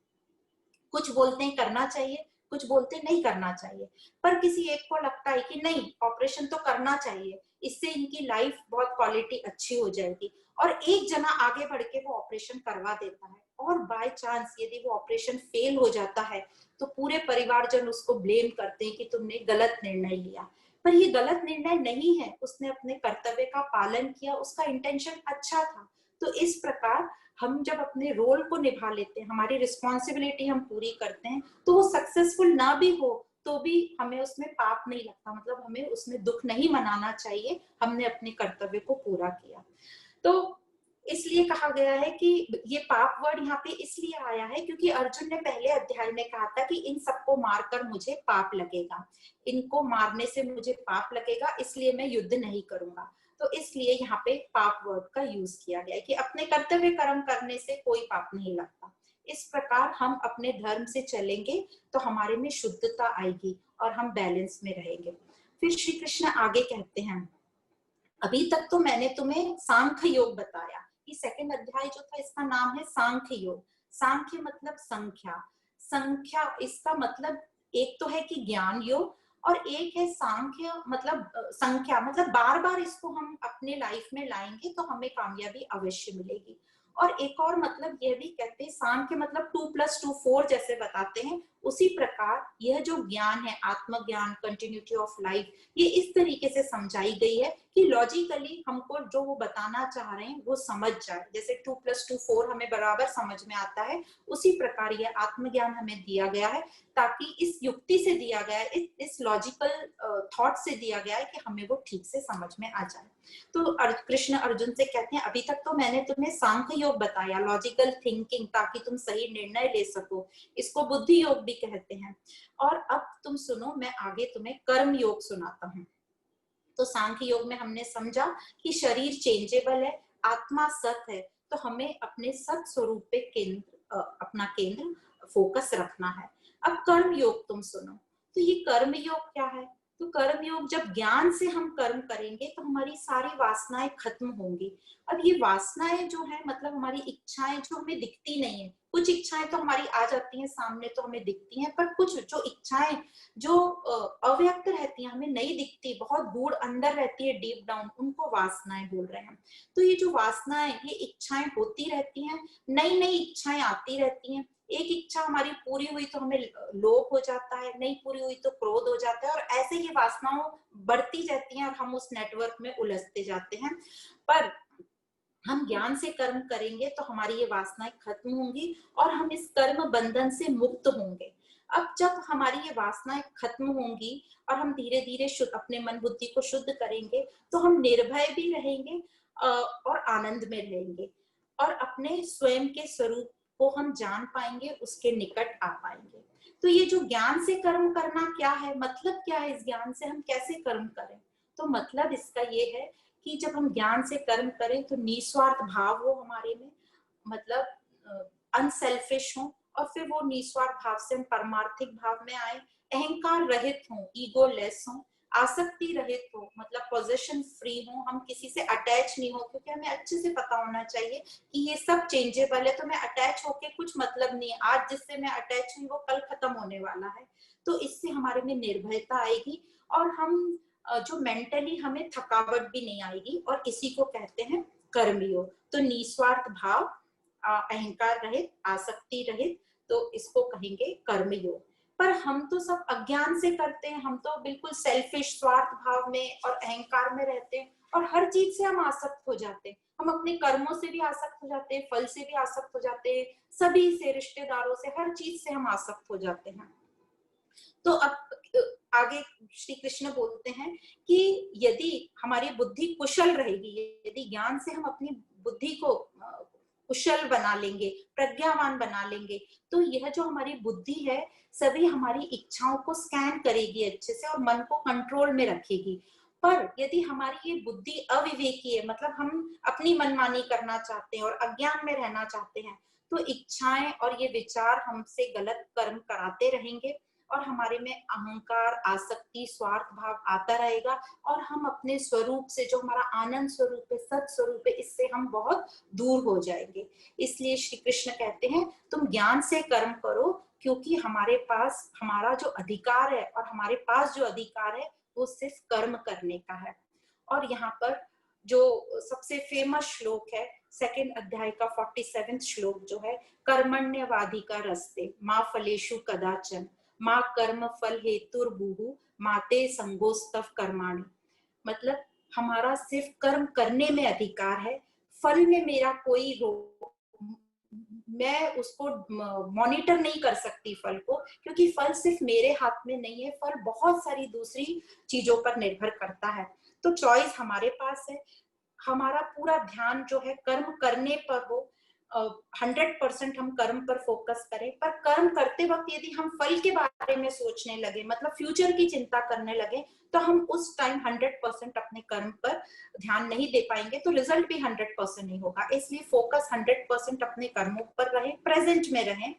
S1: कुछ बोलते हैं करना चाहिए, कुछ बोलते हैं नहीं करना चाहिए, पर किसी एक को लगता है कि नहीं ऑपरेशन तो करना चाहिए, इससे इनकी लाइफ बहुत क्वालिटी अच्छी हो जाएगी, और एक जना आगे बढ़ के वो ऑपरेशन करवा देता है। और बाय चांस यदि वो ऑपरेशन फेल हो जाता है तो पूरे परिवारजन उसको ब्लेम करते हैं कि तुमने गलत निर्णय लिया। पर ये गलत निर्णय नहीं है, उसने अपने कर्तव्य का पालन किया, उसका इंटेंशन अच्छा था। तो इस प्रकार हम जब अपने रोल को निभा लेते हैं, हमारी रिस्पॉन्सिबिलिटी हम पूरी करते हैं, तो वो सक्सेसफुल ना भी हो तो भी हमें उसमें पाप नहीं लगता, मतलब हमें उसमें दुख नहीं मनाना चाहिए, हमने अपने कर्तव्य को पूरा किया। तो इसलिए कहा गया है कि ये पाप वर्ड यहाँ पे इसलिए आया है क्योंकि अर्जुन ने पहले अध्याय में कहा था कि इन सबको मारकर मुझे पाप लगेगा, इनको मारने से मुझे पाप लगेगा, इसलिए मैं युद्ध नहीं करूंगा। तो इसलिए यहाँ पे पाप वर्ड का यूज किया गया है कि अपने कर्तव्य कर्म करने से कोई पाप नहीं लगता। इस प्रकार हम अपने धर्म से चलेंगे तो हमारे में शुद्धता आएगी और हम बैलेंस में रहेंगे। फिर श्री कृष्ण आगे कहते हैं, अभी तक तो मैंने तुम्हें सांख्य योग बताया। ये सेकंड अध्याय जो था इसका नाम है सांख्य योग। सांख्य मतलब संख्या, संख्या इसका मतलब एक तो है कि ज्ञान योग और एक है सांख्य मतलब संख्या, मतलब बार बार इसको हम अपने लाइफ में लाएंगे तो हमें कामयाबी अवश्य मिलेगी। और एक और मतलब यह भी कहते हैं सांख्य मतलब 2+2 4 जैसे बताते हैं, उसी प्रकार यह जो ज्ञान है आत्मज्ञान, कंटिन्यूटी ऑफ लाइफ, ये इस तरीके से समझाई गई है कि लॉजिकली हमको जो वो बताना चाह रहे हैं वो समझ जाए। जैसे 2+2 4 हमें बराबर समझ में आता है, उसी प्रकार यह आत्मज्ञान हमें दिया गया है, ताकि इस युक्ति से दिया गया है, इस लॉजिकल थॉट से दिया गया है कि हमें वो ठीक से समझ में आ जाए। तो कृष्ण अर्जुन से कहते हैं, अभी तक तो मैंने तुम्हें सांख्य योग बताया, लॉजिकल थिंकिंग, ताकि तुम सही निर्णय ले सको, इसको बुद्धि योग भी कहते हैं। और अब तुम सुनो, मैं आगे तुम्हें कर्म योग सुनाता हूँ। तो सांख्य योग में हमने समझा कि शरीर चेंजेबल है, आत्मा सत है, तो हमें अपने सत स्वरूप पे अपना केंद्र फोकस रखना है। अब कर्म योग तुम सुनो, तो ये कर्म योग क्या है? तो कर्म योग जब ज्ञान से हम कर्म करेंगे तो हमारी सारी वासनाएं खत्म होंगी। अब ये वासनाएं जो है मतलब हमारी इच्छाएं जो हमें दिखती नहीं है, कुछ इच्छाएं तो हमारी आ जाती हैं सामने तो हमें दिखती हैं, पर कुछ जो इच्छाएं जो अव्यक्त रहती हैं, हमें नहीं दिखती, बहुत गूढ़ अंदर रहती है डीप डाउन, उनको वासनाएं बोल रहे हैं। तो ये जो वासनाएं, ये इच्छाएं होती रहती हैं, नई नई इच्छाएं आती रहती हैं। एक इच्छा हमारी पूरी हुई तो हमें लोभ हो जाता है, नहीं पूरी हुई तो क्रोध हो जाता है, और ऐसे ही वासनाओं बढ़ती जाती हैं और हम उस नेटवर्क में उलझते जाते हैं। पर हम ज्ञान से कर्म करेंगे तो हमारी ये वासनाएं खत्म होंगी और हम इस कर्म बंधन से मुक्त होंगे। अब जब हमारी ये वासनाएं खत्म होंगी और हम धीरे धीरे अपने मन बुद्धि को शुद्ध करेंगे तो हम निर्भय भी रहेंगे और आनंद में रहेंगे, और अपने स्वयं के स्वरूप को हम जान पाएंगे, उसके निकट आ पाएंगे। तो ये जो ज्ञान से कर्म करना क्या है, मतलब क्या है, इस ज्ञान से हम कैसे कर्म करें? तो मतलब इसका ये है कि जब हम ज्ञान से कर्म करें तो निस्वार्थ भाव हो हमारे में, मतलब अनसेल्फिश हो, और फिर वो निस्वार्थ भाव से हम परमार्थिक भाव में आए, अहंकार रहित हो, ईगो लेस हो, आसक्ति रहित हो, मतलब पोजेशन फ्री हो, हम किसी से अटैच नहीं हो, क्योंकि हमें अच्छे से पता होना चाहिए कि ये सब चेंजेबल है, तो मैं अटैच होके कुछ मतलब नहीं है, आज जिससे मैं अटैच हुई वो कल खत्म होने वाला है। तो इससे हमारे में निर्भयता आएगी और हम जो मेंटली हमें थकावट भी नहीं आएगी, और इसी को कहते हैं कर्मयोग। तो निस्वार्थ भाव, अहंकार रहित, आसक्ति रहित, तो इसको कहेंगे कर्मयोग। पर हम तो सब अज्ञान से करते हैं, हम तो बिल्कुल सेल्फिश स्वार्थ भाव में और अहंकार में रहते हैं, और हर चीज से हम आसक्त हो जाते हैं। हम अपने कर्मों से भी आसक्त हो जाते हैं, फल से भी आसक्त हो जाते हैं, सभी से, रिश्तेदारों से, हर चीज से हम आसक्त हो जाते हैं। तो अब आगे श्री कृष्ण बोलते हैं कि यदि हमारी बुद्धि कुशल रहेगी, यदि ज्ञान से हम अपनी बुद्धि को कुशल बना लेंगे, प्रज्ञावान बना लेंगे, तो यह जो हमारी बुद्धि है सभी हमारी इच्छाओं को स्कैन करेगी अच्छे से और मन को कंट्रोल में रखेगी। पर यदि हमारी ये बुद्धि अविवेकी है, मतलब हम अपनी मनमानी करना चाहते हैं और अज्ञान में रहना चाहते हैं, तो इच्छाएं और ये विचार हमसे गलत कर्म कराते रहेंगे और हमारे में अहंकार, आसक्ति, स्वार्थ भाव आता रहेगा, और हम अपने स्वरूप से, जो हमारा आनंद स्वरूप है, सत स्वरूप है, इससे हम बहुत दूर हो जाएंगे। इसलिए श्री कृष्ण कहते हैं तुम ज्ञान से कर्म करो, क्योंकि हमारे पास हमारा जो अधिकार है, और हमारे पास जो अधिकार है वो सिर्फ कर्म करने का है। और यहाँ पर जो सबसे फेमस श्लोक है सेकंड अध्याय का 47वां श्लोक जो है, कर्मण्यवाधिकारस्ते माँ फलेषु कदाचन माँ कर्म फल हेतुर्भुः माते संगोस्तव कर्माणि। मतलब हमारा सिर्फ कर्म करने में अधिकार है, फल में मेरा कोई मैं उसको मॉनिटर नहीं कर सकती फल को, क्योंकि फल सिर्फ मेरे हाथ में नहीं है, फल बहुत सारी दूसरी चीजों पर निर्भर करता है। तो चॉइस हमारे पास है, हमारा पूरा ध्यान जो है कर्म करने पर हो, 100% हम कर्म पर फोकस करें। पर कर्म करते वक्त यदि हम फल के बारे में सोचने लगे, मतलब फ्यूचर की चिंता करने लगे, तो हम उस टाइम 100% अपने कर्म पर ध्यान नहीं दे पाएंगे, तो रिजल्ट भी 100% नहीं होगा। इसलिए फोकस 100% अपने कर्मों पर रहे, प्रेजेंट में रहें,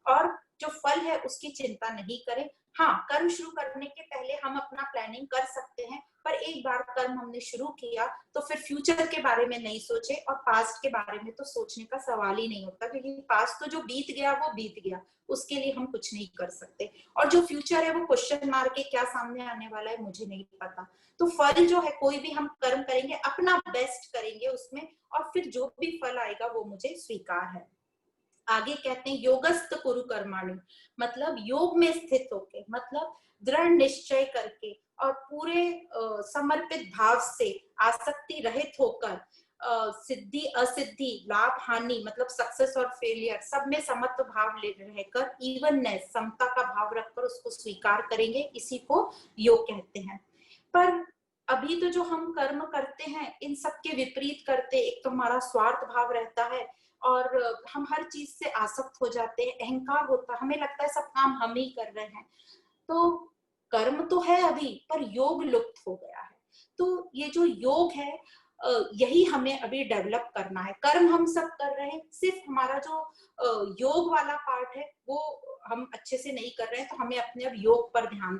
S1: और जो फल है उसकी चिंता नहीं करें। हाँ, कर्म शुरू करने के पहले हम अपना प्लानिंग कर सकते हैं, पर एक बार कर्म हमने शुरू किया तो फिर फ्यूचर के बारे में नहीं सोचे, और पास्ट के बारे में तो सोचने का सवाल ही नहीं होता, क्योंकि पास्ट तो जो बीत गया वो बीत गया, उसके लिए हम कुछ नहीं कर सकते। और जो फ्यूचर है वो क्वेश्चन मार्क के, क्या सामने आने वाला है मुझे नहीं पता। तो फल जो है, कोई भी हम कर्म करेंगे अपना बेस्ट करेंगे उसमें, और फिर जो भी फल आएगा वो मुझे स्वीकार है। आगे कहते हैं योगस्थ कुरु कर्माणि, मतलब योग में स्थित होके, मतलब दृढ़ निश्चय करके और पूरे समर्पित भाव से, आसक्ति रहित होकर, सिद्धि असिद्धि, लाभ हानि, मतलब सक्सेस और फेलियर, सब में समत्व भाव ले रहकर, इवननेस, समता का भाव रखकर उसको स्वीकार करेंगे, इसी को योग कहते हैं। पर अभी तो जो हम कर्म करते हैं इन सब के विपरीत करते, एक तो हमारा स्वार्थ भाव रहता है, और हम हर चीज से आसक्त हो जाते हैं, अहंकार होता है, हमें लगता है सब काम हम ही कर रहे हैं। तो कर्म तो है अभी, पर योग लुप्त हो गया है। तो ये जो योग है, यही हमें अभी डेवलप करना है। कर्म हम सब कर रहे हैं, सिर्फ हमारा जो योग वाला पार्ट है वो हम अच्छे से नहीं कर रहे हैं, तो हमें अपने अब योग पर ध्यान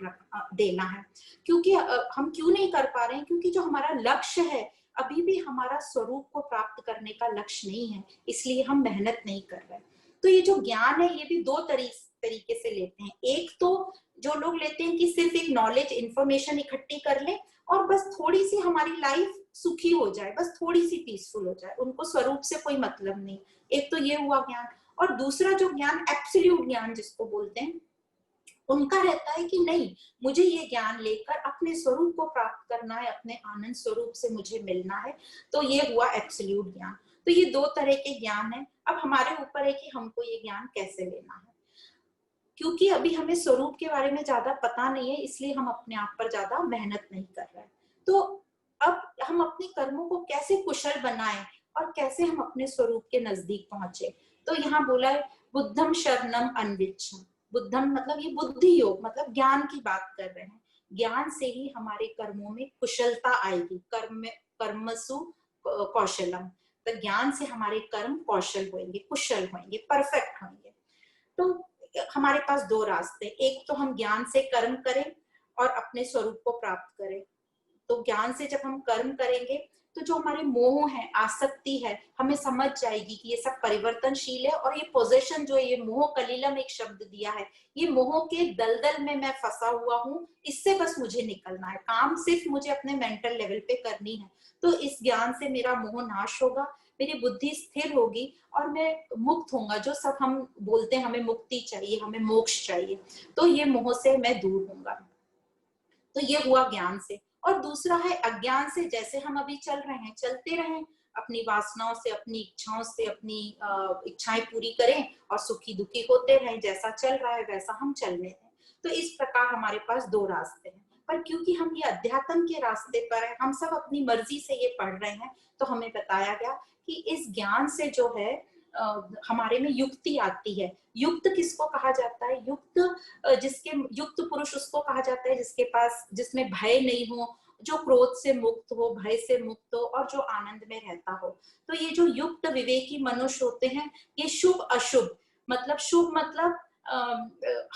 S1: देना है। क्योंकि हम क्यों नहीं कर पा रहे हैं, क्योंकि जो हमारा लक्ष्य है अभी भी हमारा स्वरूप को प्राप्त करने का लक्ष्य नहीं है, इसलिए हम मेहनत नहीं कर रहे। तो ये जो ज्ञान है ये भी दो तरीके से लेते हैं। एक तो जो लोग लेते हैं कि सिर्फ एक नॉलेज, इंफॉर्मेशन इकट्ठी कर ले और बस थोड़ी सी हमारी लाइफ सुखी हो जाए, बस थोड़ी सी पीसफुल हो जाए, उनको स्वरूप से कोई मतलब नहीं। एक तो ये हुआ ज्ञान। और दूसरा जो ज्ञान, एब्सोल्यूट ज्ञान जिसको बोलते हैं, उनका रहता है कि नहीं, मुझे ये ज्ञान लेकर अपने स्वरूप को प्राप्त करना है, अपने आनंद स्वरूप से मुझे मिलना है। तो ये हुआ एब्सोल्यूट ज्ञान। तो ये दो तरह के ज्ञान है। अब हमारे ऊपर है कि हमको ये ज्ञान कैसे लेना है। क्योंकि अभी हमें स्वरूप के बारे में ज्यादा पता नहीं है, इसलिए हम अपने आप पर ज्यादा मेहनत नहीं कर रहे हैं। तो अब हम अपने कर्मों को कैसे कुशल बनाएं और कैसे हम अपने स्वरूप के नजदीक पहुंचे। तो यहाँ बोला है बुद्धम शरणम अन्विच्छा। बुद्धम मतलब ये बुद्धि योग, मतलब ज्ञान की बात कर रहे हैं। ज्ञान से ही हमारे कर्मों में कुशलता आएगी। कर्मसु कौशलम, तो ज्ञान से हमारे कर्म कौशल होंगे, कुशल होंगे, परफेक्ट होंगे। तो हमारे पास दो रास्ते, एक तो हम ज्ञान से कर्म करें और अपने स्वरूप को प्राप्त करें। तो ज्ञान से जब हम कर्म करेंगे तो जो हमारे मोह है, आसक्ति है, हमें समझ जाएगी कि ये सब परिवर्तनशील है, और ये पोजेशन जो है, ये मोह कलीलम एक शब्द दिया है, ये मोह के दलदल में मैं फंसा हुआ हूँ, इससे बस मुझे निकलना है। काम सिर्फ मुझे अपने मेंटल लेवल पे करनी है। तो इस ज्ञान से मेरा मोह नाश होगा, मेरी बुद्धि स्थिर होगी और मैं मुक्त होऊंगा। जो सब हम बोलते हैं हमें मुक्ति चाहिए, हमें मोक्ष चाहिए, तो ये मोह से मैं दूर होऊंगा। तो ये हुआ ज्ञान से। और दूसरा है अज्ञान से। जैसे हम अभी चल रहे हैं, चलते रहें, अपनी वासनाओं से, अपनी इच्छाओं से अपनी इच्छाएं पूरी करें और सुखी दुखी होते रहें, जैसा चल रहा है वैसा हम चलने दें। तो इस प्रकार हमारे पास दो रास्ते हैं। पर क्योंकि हम ये अध्यात्म के रास्ते पर है, हम सब अपनी मर्जी से ये पढ़ रहे हैं, तो हमें बताया गया कि इस ज्ञान से जो है हमारे में युक्ति आती है। युक्त किसको कहा जाता है? युक्त जिसके, युक्त पुरुष उसको कहा जाता है जिसके पास, जिसमें भय नहीं हो, जो क्रोध से मुक्त हो, भय से मुक्त हो और जो आनंद में रहता हो। तो ये जो युक्त विवेकी मनुष्य होते हैं, ये शुभ अशुभ, मतलब शुभ मतलब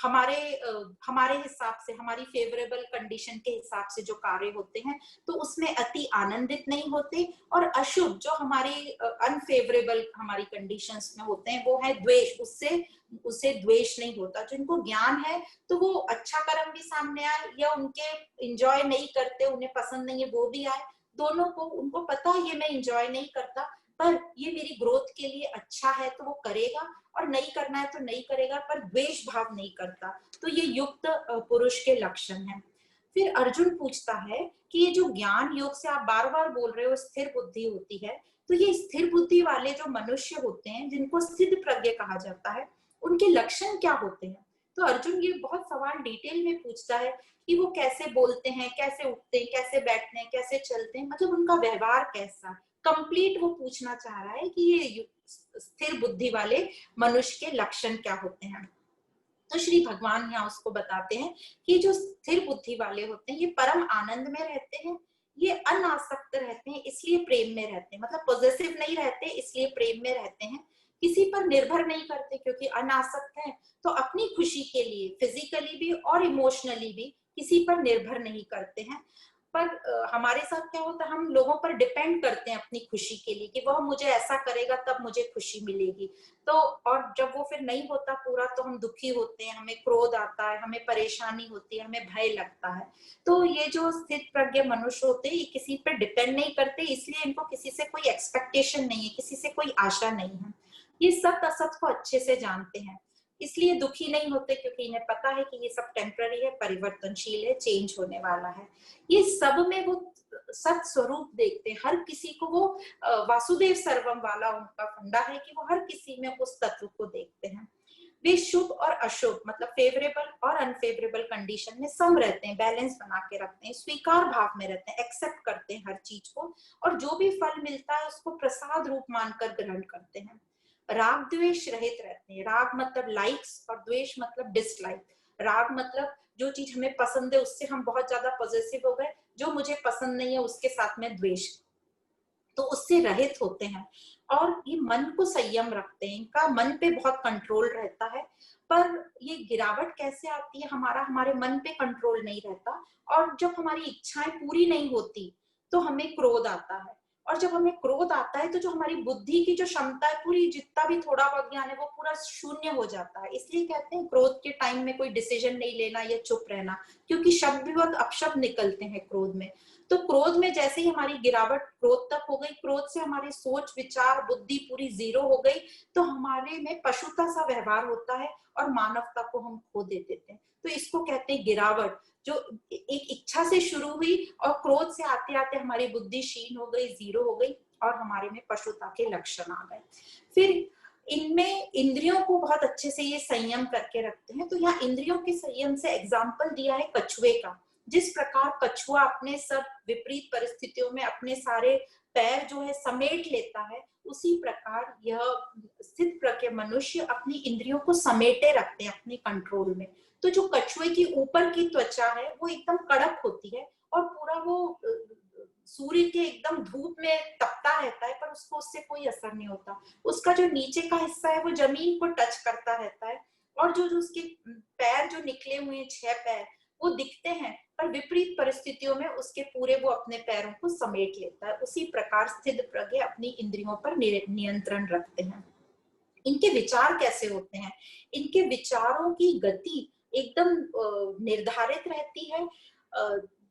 S1: हमारे हिसाब से, हमारी फेवरेबल कंडीशन के हिसाब से जो कार्य होते हैं, तो उसमें अति आनंदित नहीं होते। और अशुभ जो हमारी अनफेवरेबल हमारी कंडीशंस में होते हैं, वो है द्वेष, उससे द्वेष नहीं होता। जिनको ज्ञान है तो वो अच्छा कर्म भी सामने आए, या उनके एंजॉय नहीं करते, उन्हें पसंद नहीं है, वो भी आए, दोनों को, उनको पता है ये मैं एंजॉय नहीं करता, पर ये मेरी ग्रोथ के लिए अच्छा है, तो वो करेगा, और नहीं करना है तो नहीं करेगा, पर द्वेष भाव नहीं करता। तो ये युक्त पुरुष के लक्षण हैं। फिर अर्जुन पूछता है कि ये जो ज्ञान योग से आप बार बार बोल रहे हो स्थिर बुद्धि होती है, तो ये स्थिर बुद्धि वाले जो मनुष्य होते हैं, जिनको सिद्ध प्रज्ञ कहा जाता है, उनके लक्षण क्या होते हैं? तो अर्जुन ये बहुत सवाल डिटेल में पूछता है कि वो कैसे बोलते हैं, कैसे उठते हैं, कैसे बैठते हैं, कैसे चलते हैं, मतलब उनका व्यवहार कैसा, कंप्लीट वो पूछना चाह रहा है कि ये स्थिर बुद्धि वाले मनुष्य के लक्षण क्या होते हैं। तो श्री भगवान यहाँ उसको बताते हैं कि जो स्थिर बुद्धि वाले होते हैं ये परम आनंद में रहते हैं, ये अनासक्त रहते हैं इसलिए प्रेम में रहते हैं, मतलब पॉजिटिव नहीं रहते इसलिए प्रेम में रहते हैं, किसी पर निर्भर नहीं करते क्योंकि अनासक्त हैं, तो अपनी खुशी के लिए फिजिकली भी और इमोशनली भी किसी पर निर्भर नहीं करते हैं। पर हमारे साथ क्या होता है, हम लोगों पर डिपेंड करते हैं अपनी खुशी के लिए कि वह मुझे ऐसा करेगा तब मुझे खुशी मिलेगी। तो और जब वो फिर नहीं होता पूरा तो हम दुखी होते हैं, हमें क्रोध आता है, हमें परेशानी होती है, हमें भय लगता है। तो ये जो स्थित प्रज्ञ मनुष्य होते हैं ये किसी पर डिपेंड नहीं करते, इसलिए इनको किसी से कोई एक्सपेक्टेशन नहीं है, किसी से कोई आशा नहीं है, ये सत्य असत को अच्छे से जानते हैं, इसलिए दुखी नहीं होते क्योंकि इन्हें पता है कि ये सब टेम्पररी है, परिवर्तनशील है, चेंज होने वाला है। ये सब में वो सत स्वरूप देखते हैं, हर किसी को वो वासुदेव सर्वम वाला उनका फंडा है कि वो हर किसी में उस तत्व को देखते हैं। वे शुभ और अशुभ मतलब फेवरेबल और अनफेवरेबल कंडीशन में सम रहते हैं, बैलेंस बना के रखते हैं, स्वीकार भाव में रहते हैं, एक्सेप्ट करते हैं हर चीज को, और जो भी फल मिलता है उसको प्रसाद रूप मानकर ग्रहण करते हैं। राग द्वेष रहित रहते हैं, राग मतलब लाइक्स और द्वेष मतलब डिसलाइक। राग मतलब जो चीज हमें पसंद है उससे हम बहुत ज्यादा पॉजिटिव हो गए, जो मुझे पसंद नहीं है उसके साथ में द्वेष, तो उससे रहित होते हैं। और ये मन को संयम रखते हैं, इनका मन पे बहुत कंट्रोल रहता है। पर ये गिरावट कैसे आती है, हमारे मन पे कंट्रोल नहीं रहता, और जब हमारी इच्छाएं पूरी नहीं होती तो हमें क्रोध आता है, और जब हमें क्रोध आता है तो जो हमारी बुद्धि की जो क्षमता है, पूरी जितना भी थोड़ा बहुत ज्ञान है वो पूरा शून्य हो जाता है। इसलिए कहते हैं क्रोध के टाइम में कोई डिसीजन नहीं लेना या चुप रहना, क्योंकि शब्द भी बहुत अपशब्द निकलते हैं क्रोध में। तो क्रोध में जैसे ही हमारी गिरावट क्रोध तक हो गई, क्रोध से हमारी सोच विचार बुद्धि पूरी जीरो हो गई, तो हमारे में पशुता सा व्यवहार होता है और मानवता को हम खो देते थे। तो इसको कहते हैं गिरावट, जो एक इच्छा से शुरू हुई और क्रोध से आते आते हमारी बुद्धि क्षीण हो गई, जीरो हो गई, और हमारे में पशुता के लक्षण आ गए। फिर इनमें इंद्रियों को बहुत अच्छे से ये संयम करके रखते हैं। तो यहाँ इंद्रियों के संयम से एग्जाम्पल दिया है कछुए का। जिस प्रकार कछुआ अपने सब विपरीत परिस्थितियों में अपने सारे पैर जो है समेट लेता है, उसी प्रकार यह स्थित प्रज्ञ मनुष्य अपनी इंद्रियों को समेटे रखते हैं अपने कंट्रोल में। तो जो कछुए की ऊपर की त्वचा है वो एकदम कड़क होती है और पूरा वो सूर्य के एकदम धूप में तपता रहता है, पर उसको उससे कोई असर नहीं होता। उसका जो नीचे का हिस्सा है वो जमीन को टच करता रहता है, और जो उसके पैर जो निकले हुए हैं 6 पैर वो दिखते हैं, पर विपरीत परिस्थितियों में उसके पूरे वो अपने पैरों को समेट लेता है। उसी प्रकार स्थित प्रज्ञ अपनी इंद्रियों पर नियंत्रण रखते हैं। इनके विचार कैसे होते हैं, इनके विचारों की गति एकदम निर्धारित रहती है,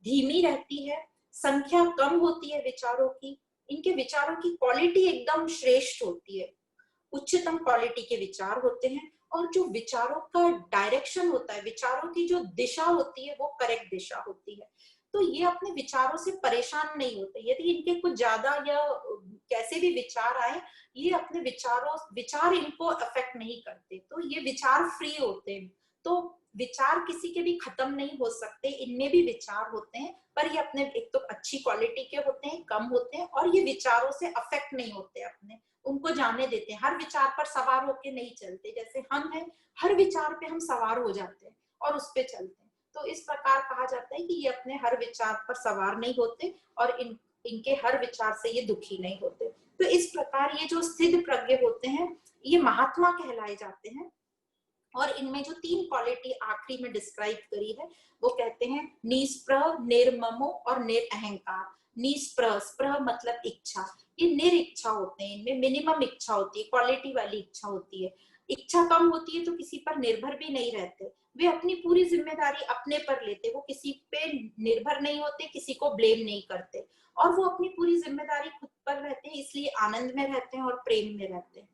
S1: धीमी रहती है, संख्या कम होती है विचारों की, इनके विचारों की क्वालिटी एकदम श्रेष्ठ होती है, उच्चतम क्वालिटी के विचार होते हैं, और जो विचारों का डायरेक्शन होता है, विचारों की जो दिशा होती है वो करेक्ट दिशा होती है। तो ये अपने विचारों से परेशान नहीं होते, यदि इनके कुछ ज्यादा या कैसे भी विचार आए, ये अपने विचार इनको अफेक्ट नहीं करते, तो ये विचार फ्री होते हैं। तो विचार किसी के भी खत्म नहीं हो सकते, इनमें भी विचार होते हैं, पर ये अपने एक तो अच्छी क्वालिटी के होते हैं, कम होते हैं, और ये विचारों से अफेक्ट नहीं होते, अपने उनको जाने देते हैं, हर विचार पर सवार होके नहीं चलते। जैसे हम हैं, हर विचार पे हम सवार हो जाते हैं और उस पे चलते हैं। तो इस प्रकार कहा जाता है कि ये अपने हर विचार पर सवार नहीं होते, और इनके हर विचार से ये दुखी नहीं होते। तो इस प्रकार ये जो स्थित प्रज्ञ होते हैं ये महात्मा कहलाए जाते हैं। और इनमें जो 3 क्वालिटी आखिरी में डिस्क्राइब करी है वो कहते हैं निस्पृह, निर्ममो और निरअहंकार। निस्पृह, स्पृह मतलब इच्छा, ये निरिच्छा होते हैं, इनमें मिनिमम इच्छा होती है, क्वालिटी वाली इच्छा होती है। इच्छा कम होती है तो किसी पर निर्भर भी नहीं रहते, वे अपनी पूरी जिम्मेदारी अपने पर लेते, वो किसी पे निर्भर नहीं होते, किसी को ब्लेम नहीं करते, और वो अपनी पूरी जिम्मेदारी खुद पर रहते हैं, इसलिए आनंद में रहते हैं और प्रेम में रहते हैं।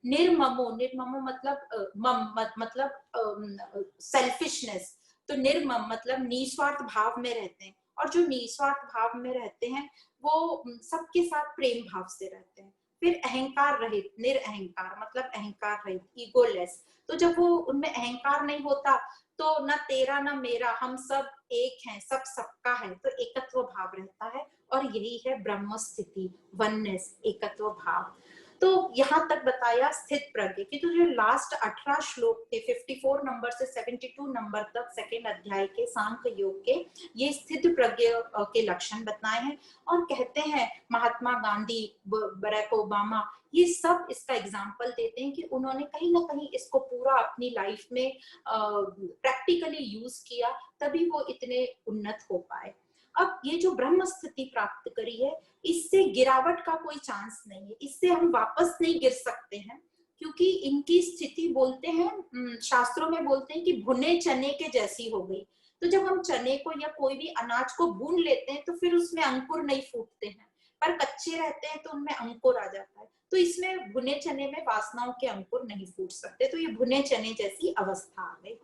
S1: निर्ममो, निर्ममो मतलब मतलब सेल्फिशनेस, तो निर्मम मतलब निस्वार्थ भाव में रहते हैं, और जो निस्वार्थ भाव में रहते हैं वो सबके साथ प्रेम भाव से रहते हैं। फिर अहंकार रहित, निरअहंकार मतलब अहंकार रहित, ईगोलेस। तो जब वो उनमें अहंकार नहीं होता तो ना तेरा ना मेरा, हम सब एक हैं, सब सबका है, तो एकत्व भाव रहता है। और यही है ब्रह्म स्थिति, वननेस, एकत्व भाव। तो यहाँ तक बताया स्थित प्रज्ञ की। तो जो लास्ट 18 श्लोक थे 54 नंबर से 72 नंबर तक सेकेंड अध्याय के सांख्य योग के, ये स्थित प्रज्ञ के लक्षण बताए हैं। और कहते हैं महात्मा गांधी, बराक ओबामा, ये सब इसका एग्जाम्पल देते हैं कि उन्होंने कहीं ना कहीं इसको पूरा अपनी लाइफ में प्रैक्टिकली यूज किया, तभी वो इतने उन्नत हो पाए। अब ये जो ब्रह्म स्थिति प्राप्त करी है, इससे गिरावट का कोई चांस नहीं है, इससे हम वापस नहीं गिर सकते हैं, क्योंकि इनकी स्थिति बोलते हैं, शास्त्रों में बोलते हैं कि भुने चने के जैसी हो गई। तो जब हम चने को या कोई भी अनाज को भून लेते हैं तो फिर उसमें अंकुर नहीं फूटते हैं, पर कच्चे रहते हैं तो उनमें अंकुर आ जाता है। तो इसमें भुने चने में वासनाओं के अंकुर नहीं फूट सकते, तो ये भुने चने जैसी अवस्था आ गई।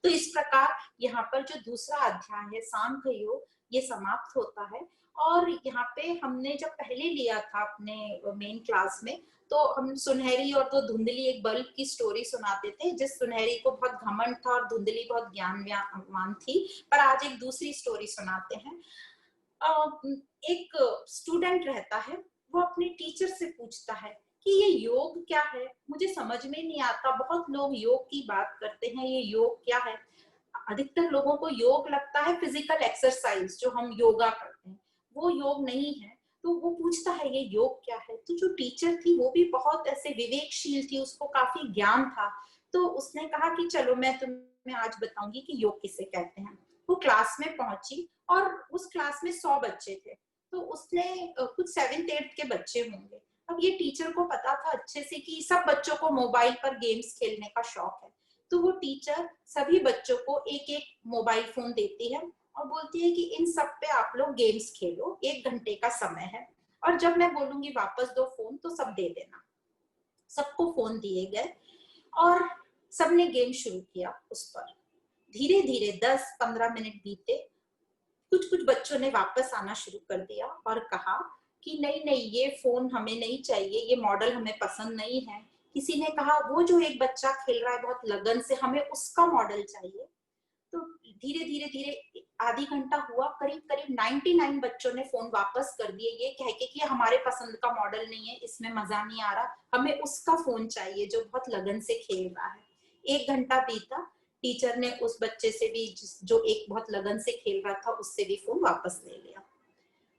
S1: तो इस प्रकार यहाँ पर जो दूसरा अध्याय है सांख्य योग, ये समाप्त होता है। और यहाँ पे हमने जब पहले लिया था अपने मेन क्लास में, तो हम सुनहरी और तो धुंधली एक बल्ब की स्टोरी सुनाते थे, जिस सुनहरी को बहुत घमंड था और धुंधली बहुत ज्ञानवान थी। पर आज एक दूसरी स्टोरी सुनाते हैं। एक स्टूडेंट रहता है, वो अपने टीचर से पूछता है कि ये योग क्या है, मुझे समझ में नहीं आता, बहुत लोग योग की बात करते हैं, ये योग क्या है। अधिकतर लोगों को योग लगता है फिजिकल एक्सरसाइज, जो हम योगा करते हैं, वो योग नहीं है। तो वो पूछता है ये योग क्या है। तो जो टीचर थी वो भी बहुत ऐसे विवेकशील थी, उसको काफी ज्ञान था। तो उसने कहा कि चलो मैं तुम्हें आज बताऊंगी कि योग किसे कहते हैं। वो क्लास में पहुंची और उस क्लास में 100 बच्चे थे, तो उसने कुछ 7th 8th के बच्चे होंगे। अब ये टीचर को पता था अच्छे से कि सब बच्चों को मोबाइल पर गेम्स खेलने का शौक है। तो वो टीचर सभी बच्चों को एक एक मोबाइल फोन देती है और बोलती है कि इन सब पे आप लोग गेम्स खेलो, 1 घंटे का समय है, और जब मैं बोलूंगी वापस दो फोन तो सब दे देना। सबको फोन दिए गए और सबने गेम शुरू किया उस पर। धीरे धीरे 10-15 मिनट बीते, कुछ कुछ बच्चों ने वापस आना शुरू कर दिया और कहा कि नहीं नहीं, ये फोन हमें नहीं चाहिए, ये मॉडल हमें पसंद नहीं है। किसी ने कहा वो जो एक बच्चा खेल रहा है बहुत लगन से, हमें उसका मॉडल चाहिए। तो धीरे धीरे धीरे आधी घंटा हुआ, करीब करीब 99 बच्चों ने फोन वापस कर दिए, ये कह के कि हमारे पसंद का मॉडल नहीं है, इसमें मजा नहीं आ रहा, हमें उसका फोन चाहिए जो बहुत लगन से खेल रहा है। 1 घंटा बीता, टीचर ने उस बच्चे से भी जो एक बहुत लगन से खेल रहा था उससे भी फोन वापस ले लिया।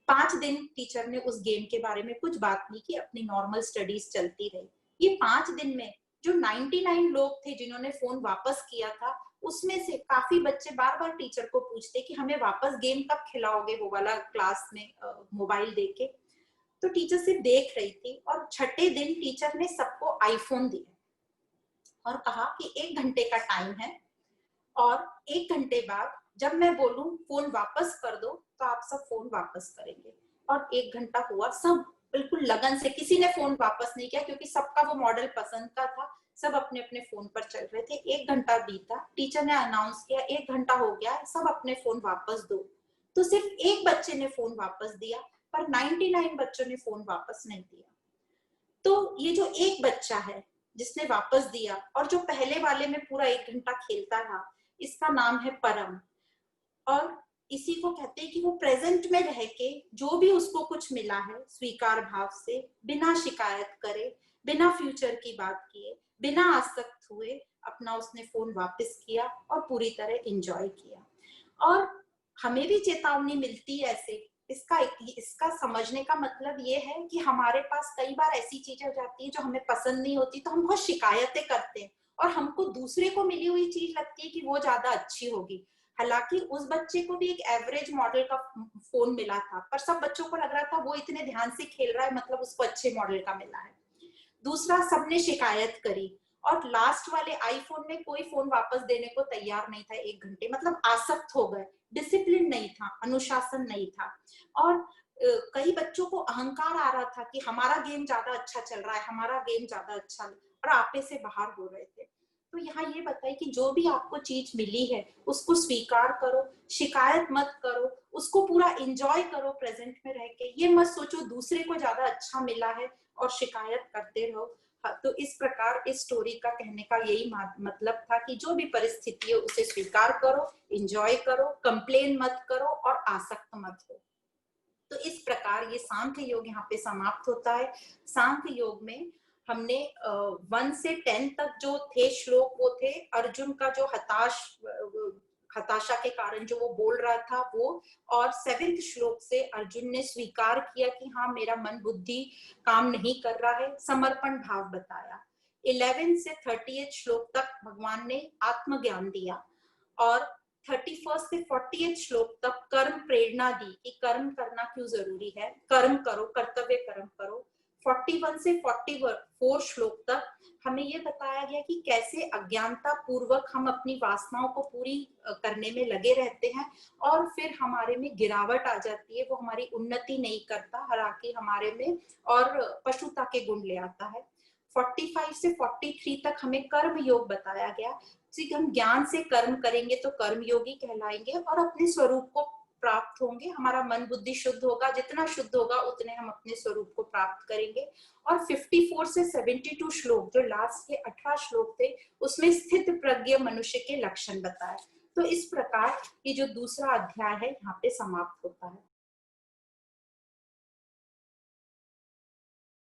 S1: 5 दिन टीचर ने उस गेम के बारे में कुछ बात नहीं की, अपनी नॉर्मल स्टडीज चलती रही। ये 5 दिन में जो 99 लोग थे जिन्होंने फोन वापस किया था, उसमें से काफी बच्चे बार बार टीचर को पूछते कि हमें वापस गेम कब खिलाओगे, वो वाला क्लास में मोबाइल देके। तो टीचर सिर्फ देख रही थी और छठे दिन टीचर ने सबको आईफोन दिया और कहा कि 1 घंटे का टाइम है, और 1 घंटे बाद जब मैं बोलूं फोन वापस कर दो तो आप सब फोन वापस करेंगे। और 1 घंटा हुआ, सब बिल्कुल लगन से, किसी ने फोन वापस नहीं किया क्योंकि सबका वो मॉडल पसंद का था, सब अपने अपने फोन पर चल रहे थे। 1 घंटा बीता, टीचर ने अनाउंस किया 1 घंटा हो गया, सब अपने फोन वापस दो। तो सिर्फ एक बच्चे ने फोन वापस दिया, पर 99 बच्चों ने फोन वापस नहीं दिया। तो ये जो एक बच्चा है जिसने वापस दिया और जो पहले वाले में पूरा 1 घंटा खेलता रहा, इसका नाम है परम। और इसी को कहते हैं कि वो प्रेजेंट में रह के जो भी उसको कुछ मिला है स्वीकार भाव से, बिना शिकायत करे, बिना फ्यूचर की बात किए, बिना आसक्त हुए, अपना उसने फोन वापस किया और पूरी तरह एंजॉय किया। और हमें भी चेतावनी मिलती है ऐसे। इसका समझने का मतलब ये है कि हमारे पास कई बार ऐसी चीजें हो जाती है जो हमें पसंद नहीं होती, तो हम बहुत शिकायतें करते हैं और हमको दूसरे को मिली हुई चीज लगती है कि वो ज्यादा अच्छी होगी। हालांकि उस बच्चे को भी एक एवरेज मॉडल का फोन मिला था, पर सब बच्चों को लग रहा था वो इतने ध्यान से खेल रहा है मतलब उसको अच्छे मॉडल का मिला है। दूसरा, सबने शिकायत करी और लास्ट वाले आईफोन में कोई फोन वापस देने को तैयार नहीं था। 1 घंटे मतलब आसक्त हो गए, डिसिप्लिन नहीं था, अनुशासन नहीं था। और कई बच्चों को अहंकार आ रहा था कि हमारा गेम ज्यादा अच्छा चल रहा है, हमारा गेम ज्यादा अच्छा, और आपे से बाहर हो रहे थे। तो यहाँ ये बताइए कि जो भी आपको चीज मिली है उसको स्वीकार करो, शिकायत मत करो, उसको पूरा एंजॉय करो प्रेजेंट में रह के। ये मत सोचो दूसरे को ज्यादा अच्छा मिला है और शिकायत करते रहो। हाँ, तो इस प्रकार इस स्टोरी का कहने का यही मतलब था कि जो भी परिस्थिति है उसे स्वीकार करो, एंजॉय करो, कंप्लेन मत करो और आसक्त मत हो। तो इस प्रकार ये सांख्य योग यहाँ पे समाप्त होता है। सांख्य योग में हमने 1 से 10 तक जो थे श्लोक वो थे अर्जुन का जो हताशा के कारण जो वो बोल रहा था वो, और 7वें श्लोक से अर्जुन ने स्वीकार किया कि हाँ मेरा मन बुद्धि काम नहीं कर रहा है, समर्पण भाव बताया। 11 से 30 श्लोक तक भगवान ने आत्मज्ञान दिया, और 31 से 40 श्लोक तक कर्म प्रेरणा दी कि कर्म करना क्यों जरूरी है, कर्म करो, कर्तव्य कर्म करो। 41 से 44 श्लोक तक हमें ये बताया गया कि कैसे अज्ञानता पूर्वक हम अपनी वासनाओं को पूरी करने में लगे रहते हैं और फिर हमारे में गिरावट आ जाती है, वो हमारी उन्नति नहीं करता, हालांकि हमारे में और पशुता के गुण ले आता है। 45 से 43 तक हमें कर्म योग बताया गया कि हम ज्ञान से कर्म करेंगे तो कर्म योगी कहलाएंगे और अपने स्वरूप को प्राप्त होंगे। हमारा मन बुद्धि शुद्ध होगा, जितना शुद्ध होगा उतने हम अपने स्वरूप को प्राप्त करेंगे। और 54 से 72 श्लोक जो लास्ट के 18 श्लोक थे उसमें स्थित प्रज्ञ मनुष्य के लक्षण बताए। तो इस प्रकार ये जो दूसरा अध्याय है यहाँ पे समाप्त होता है।